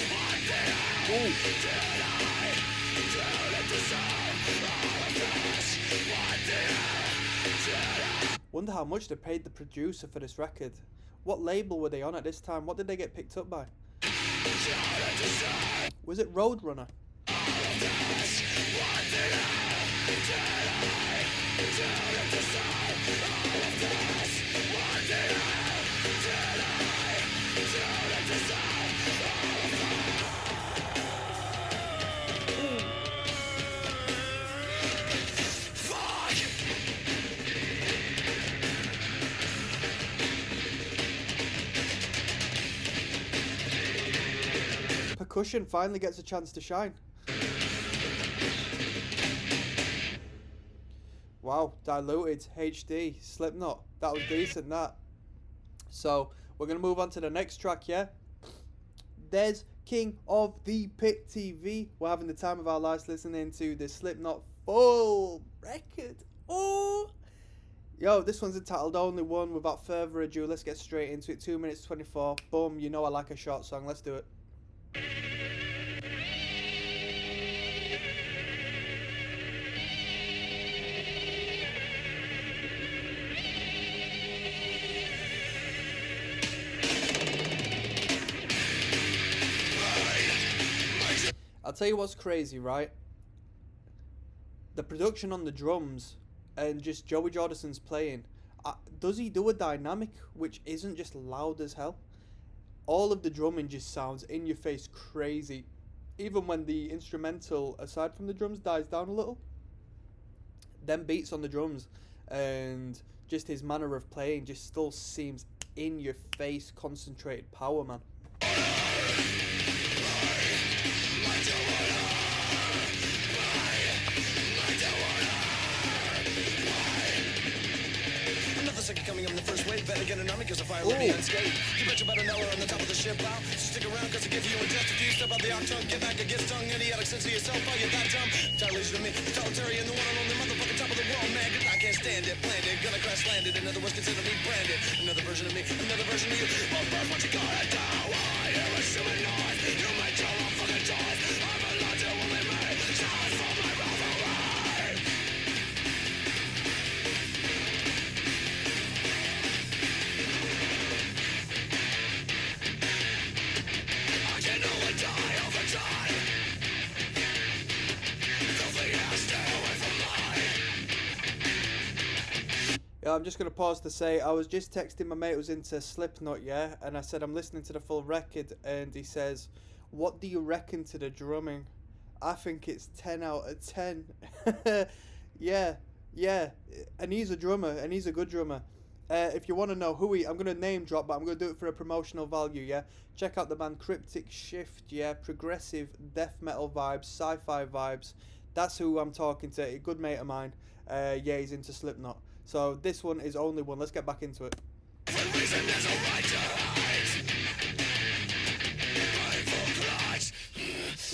What did I do to deserve all of this? What did I? Wonder how much they paid the producer for this record. What label were they on at this time? What did they get picked up by? Was it Roadrunner? Percussion finally gets a chance to shine. Wow, Diluted, HD, Slipknot. That was decent, that. So, we're going to move on to the next track, yeah? Des, King of the Pit TV. We're having the time of our lives listening to the Slipknot full record. Oh! Yo, this one's entitled Only One. Without further ado, let's get straight into it. 2 minutes 24. Boom, you know I like a short song. Let's do it. I'll tell you what's crazy, right? The production on the drums and just Joey Jordison's playing. Does he do a dynamic which isn't just loud as hell? All of the drumming just sounds in your face crazy. Even when the instrumental, aside from the drums, dies down a little. Them beats on the drums and just his manner of playing just still seems in your face, concentrated power, man. Second coming, I'm the first wave. Better get an army because the fire will be unscathed. You bet you about an hour on the top of the ship out. So stick around because I give you a test. If you step out the octane, get back and get stung. Idiotic sense of yourself, are you that dumb? Dilation to me, totalitarian, the one and only motherfucking top of the world, man. Cause I can't stand it, planned it, gonna crash landed. In other words, consider me branded. Another version of me, another version of you. Well, first, what you gonna do? I hear a human noise. You make your own fucking choice. I'm allowed to only me. Charge for my revelry. Yeah, I'm just going to pause to say, I was just texting my mate who's into Slipknot, yeah? And I said, I'm listening to the full record, and he says, What do you reckon to the drumming? I think it's 10 out of 10. Yeah, yeah. And he's a drummer, and he's a good drummer. If you want to know who I'm going to name drop, but I'm going to do it for a promotional value, yeah? Check out the band Cryptic Shift, yeah? Progressive death metal vibes, sci-fi vibes. That's who I'm talking to, a good mate of mine. Yeah, he's into Slipknot. So this one is only one. Let's get back into it.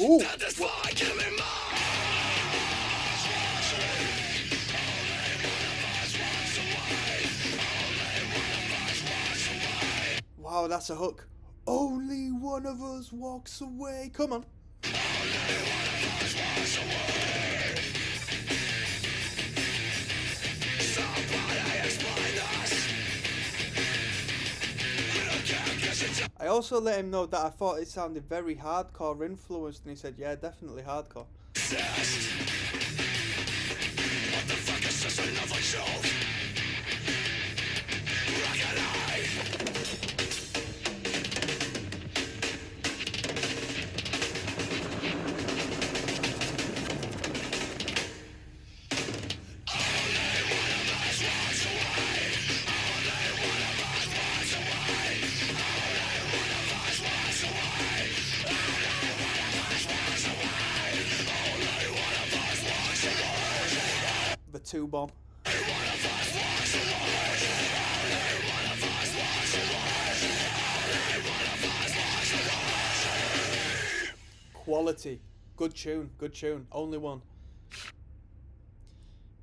Ooh! Wow, that's a hook. Only one of us walks away. Come on. I also let him know that I thought it sounded very hardcore influenced, and he said, yeah, definitely hardcore. What the fuck is just another joke? The 2-bomb. Quality. Good tune, good tune. Only one.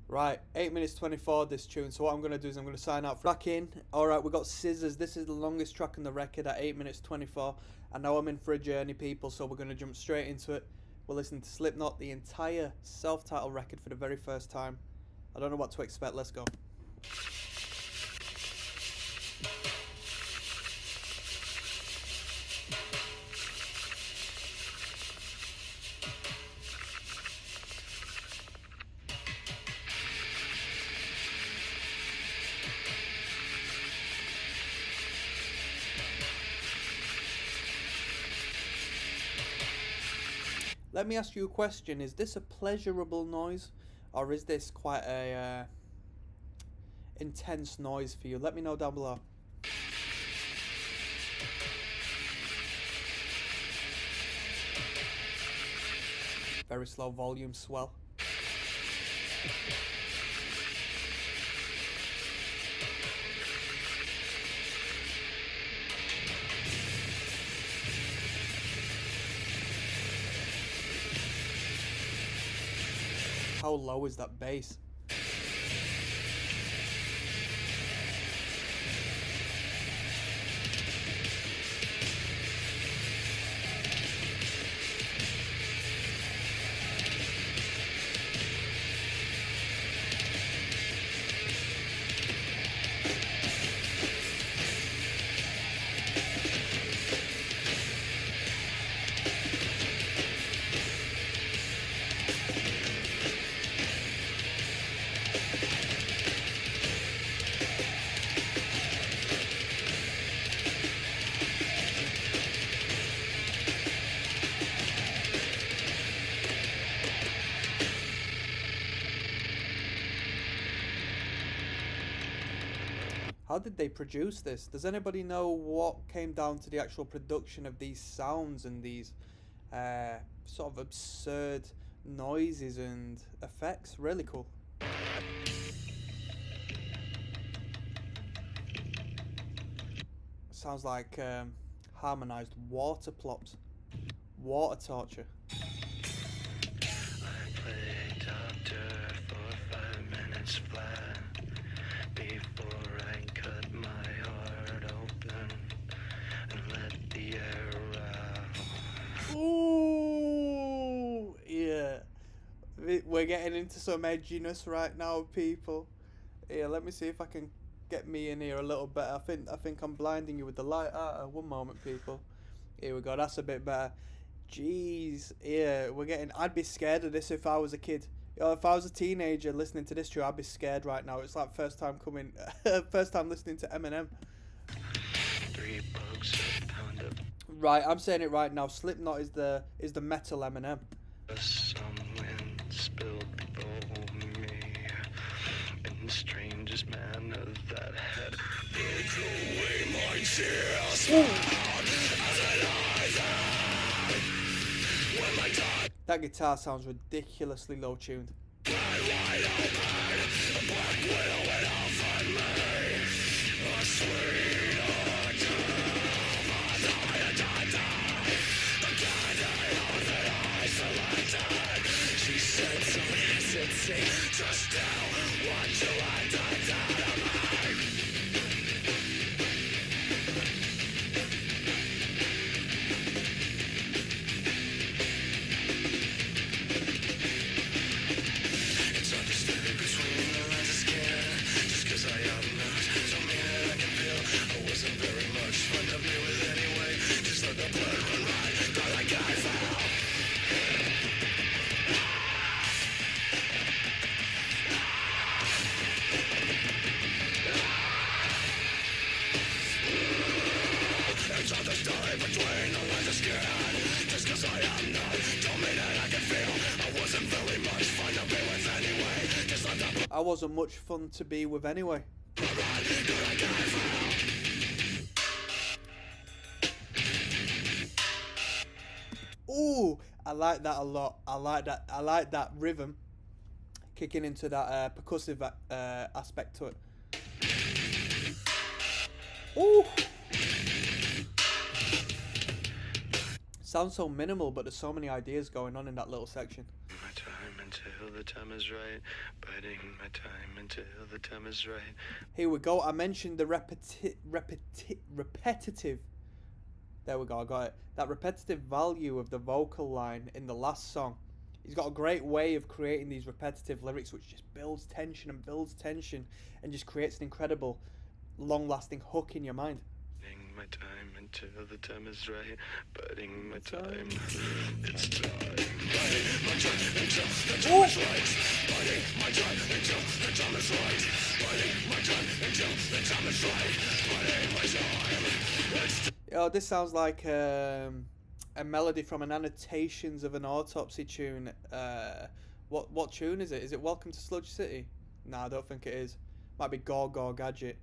Right, 8 minutes 24 this tune. So what I'm going to do is I'm going to sign out. Back in. Alright, we got Scissors. This is the longest track on the record at 8 minutes 24. I know I'm in for a journey, people, so we're going to jump straight into it. We'll listen to Slipknot, the entire self-titled record for the very first time. I don't know what to expect. Let's go. Let me ask you a question. Is this a pleasurable noise? Or is this quite a intense noise for you? Let me know down below. Very slow volume swell. How low is that bass? How did they produce this? Does anybody know what came down to the actual production of these sounds and these sort of absurd noises and effects? Really cool. Sounds like harmonized water plops. Water torture. I played doctor for 5 minutes flat before I cut my heart open and let the air out. Ooh, yeah. We're getting into some edginess right now, people. Yeah, let me see if I can get me in here a little better. I think I'm blinding you with the light. One moment, people. Here we go. That's a bit better. Jeez, yeah, we're getting. I'd be scared of this if I was a kid. If I was a teenager listening to this tune, I'd be scared right now. It's like first time listening to Eminem. 3 bucks a pound of Right, I'm saying it right now. Slipknot is the metal Eminem. Some wind spilled over me, in the strangest manner that had broke away my tears. When my time That guitar sounds ridiculously low tuned. she said, don't hesitate, just now, what do I die? It's understood between the lines of skin. Just 'cause I am not, don't mean that I can feel. I wasn't very much fun to be with anyway. Just let the blood run right, not like I fell. It's understood between the lines of skin. Just 'cause I am not, don't mean that I can feel. I wasn't very much fun to be with anyway. Just let the blood I wasn't much fun to be with anyway. run right, not like I fell. Ooh, I like that a lot. I like that rhythm kicking into that percussive aspect to it. Ooh. Sounds so minimal, but there's so many ideas going on in that little section. My time until the time is right. Biding my time until the time is right. Here we go. I mentioned the repetitive. There we go. I got it. That repetitive value of the vocal line in the last song. He's got a great way of creating these repetitive lyrics, which just builds tension and just creates an incredible, long-lasting hook in your mind. Biding my time until the time is right. Biding my time. It's time. Biding my time until the time is right. Biding my time until the time is right. Biding my time until the time is right. Biding my time. It's Oh, this sounds like a melody from an Annotations of an Autopsy tune. What tune is it? Is it Welcome to Sludge City? Nah, I don't think it is. Might be Gore Gore Gadget.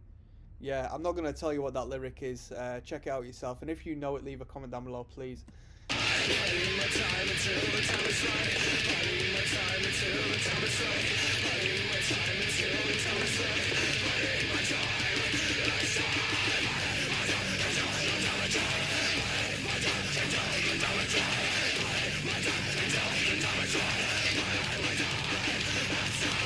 Yeah, I'm not going to tell you what that lyric is. Check it out yourself. And if you know it, leave a comment down below, please. biding my time until the time is right. Biding my time until the time is right. Biding my time until the time is right. Biding my time. It's time. Biding my time until the time is right. Biding my time until the time is right. Biding my time until the time is right. Biding my time. It's time.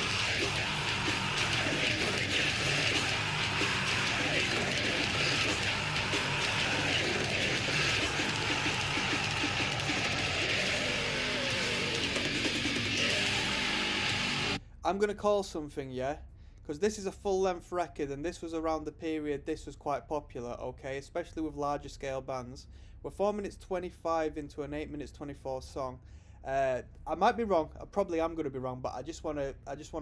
I'm going to call something, yeah? Because this is a full-length record, and this was around the period this was quite popular, okay? Especially with larger scale bands. We're 4 minutes 25 into an 8 minutes 24 song. I might be wrong. I probably am going to be wrong, but I just want to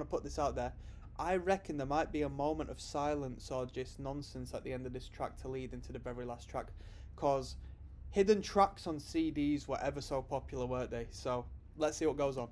put this out there. I reckon there might be a moment of silence or just nonsense at the end of this track to lead into the very last track. Because hidden tracks on CDs were ever so popular, weren't they? So let's see what goes on.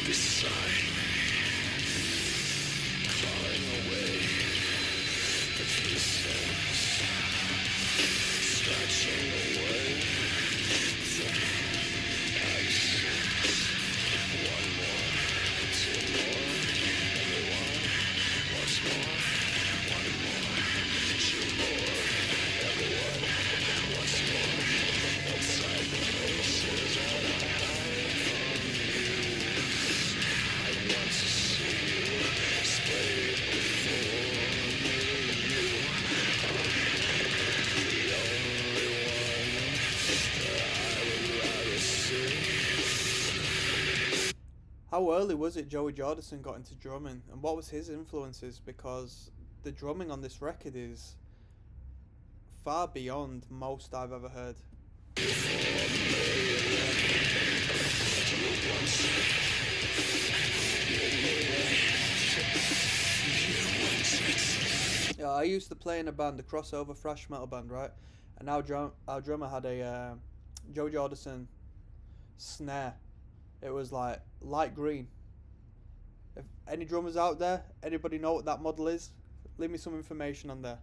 Beside me, How early was it Joey Jordison got into drumming, and what was his influences? Because the drumming on this record is far beyond most I've ever heard. Yeah, I used to play in a band, a crossover thrash metal band, right? And our drummer had a Joey Jordison snare. It was like light green. If any drummers out there, anybody know what that model is? Leave me some information on there.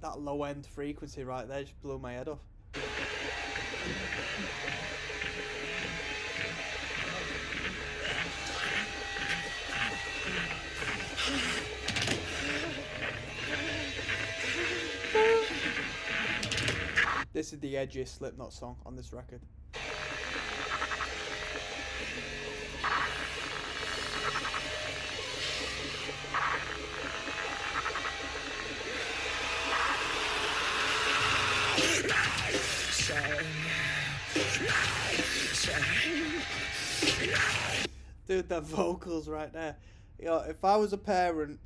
That low end frequency right there just blew my head off. This is the edgiest Slipknot song on this record. Dude, the vocals right there. You know, if I was a parent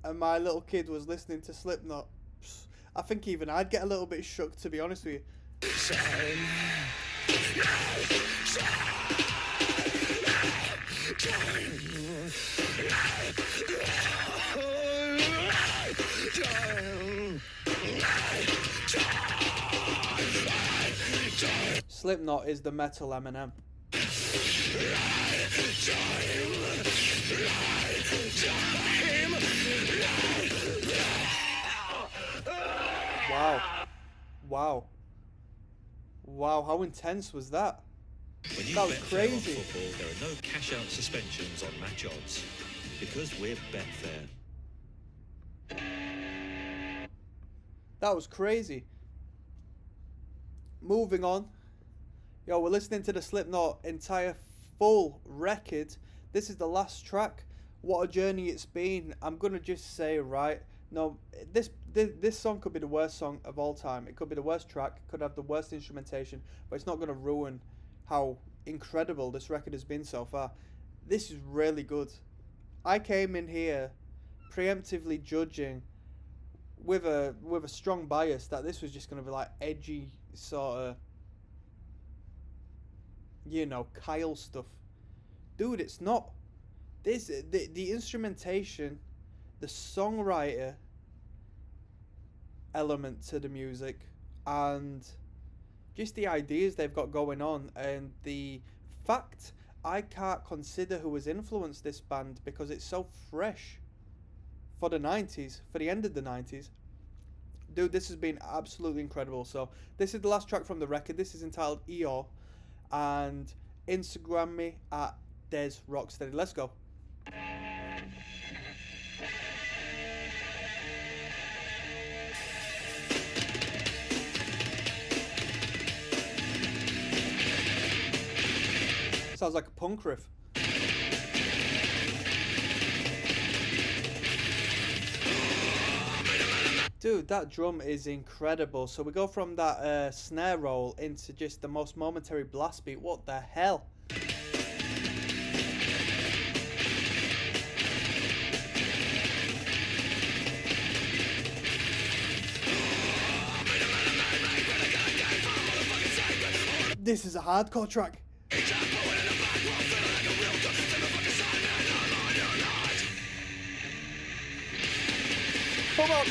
and my little kid was listening to Slipknot, I think even I'd get a little bit shook, to be honest with you. Slipknot is the metal Eminem. Wow. Wow. Wow, how intense was that? When you That was bet fair on crazy. football, there are no cash-out suspensions on match odds because we're Betfair. That was crazy. Moving on. Yo, we're listening to the Slipknot entire full record. This is the last track. What a journey it's been. I'm gonna just say, right, no, this song could be the worst song of all time. It could be the worst track, could have the worst instrumentation, but it's not gonna ruin how incredible this record has been so far. This is really good. I came in here preemptively judging with a strong bias that this was just gonna be like edgy sort of, you know, Kyle stuff. Dude, it's not. This the instrumentation, the songwriter element to the music, and just the ideas they've got going on, and the fact I can't consider who has influenced this band because it's so fresh for the 90s, for the end of the 90s. Dude, this has been absolutely incredible. So this is the last track from the record. This is entitled EO, and Instagram me at Des Rocksteady. Let's go. Sounds like a punk riff. Dude, that drum is incredible. So we go from that snare roll into just the most momentary blast beat. What the hell? This is a hardcore track. Come on.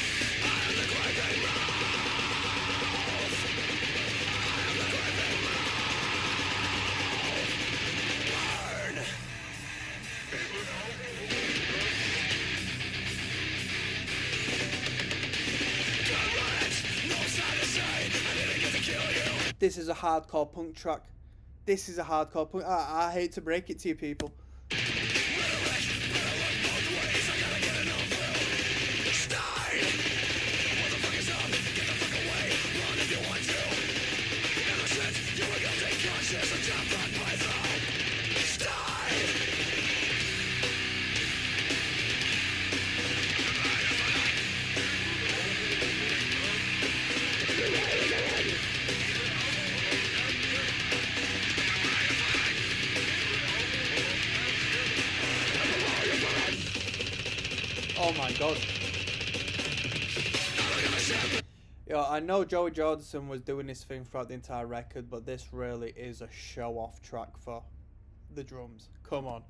This is a hardcore punk track. This is a hardcore punk. I hate to break it to you people. Oh my god. Yo, I know Joey Jordison was doing this thing throughout the entire record, but this really is a show-off track for the drums. Come on.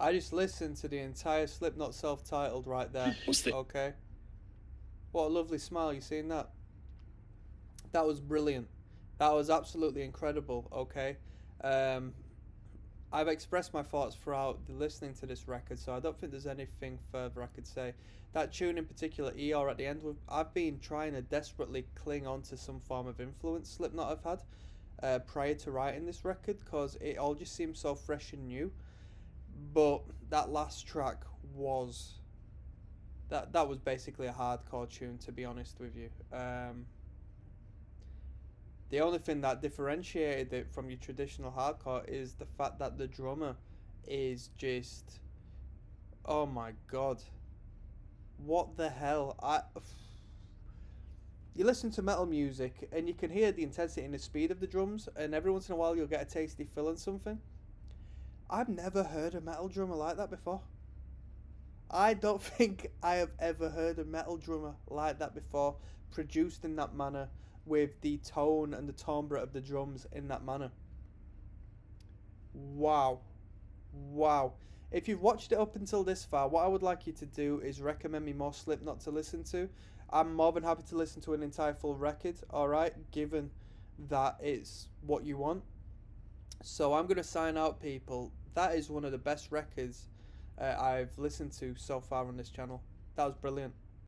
I just listened to the entire Slipknot self-titled right there. Okay. What a lovely smile, you seen that? That was brilliant. That was absolutely incredible, okay? I've expressed my thoughts throughout the listening to this record, so I don't think there's anything further I could say. That tune in particular, ER at the end, I've been trying to desperately cling on to some form of influence Slipknot have had prior to writing this record, because it all just seems so fresh and new. But that last track was... That was basically a hardcore tune, to be honest with you. The only thing that differentiated it from your traditional hardcore is the fact that the drummer is just... Oh my god. What the hell? You listen to metal music and you can hear the intensity and the speed of the drums, and every once in a while you'll get a tasty fill in something. I've never heard a metal drummer like that before. I don't think I have ever heard a metal drummer like that before, produced in that manner, with the tone and the timbre of the drums in that manner. Wow. Wow. If you've watched it up until this far, what I would like you to do is recommend me more Slipknot to listen to. I'm more than happy to listen to an entire full record, alright, given that it's what you want. So I'm going to sign out, people. That is one of the best records I've listened to so far on this channel. That was brilliant.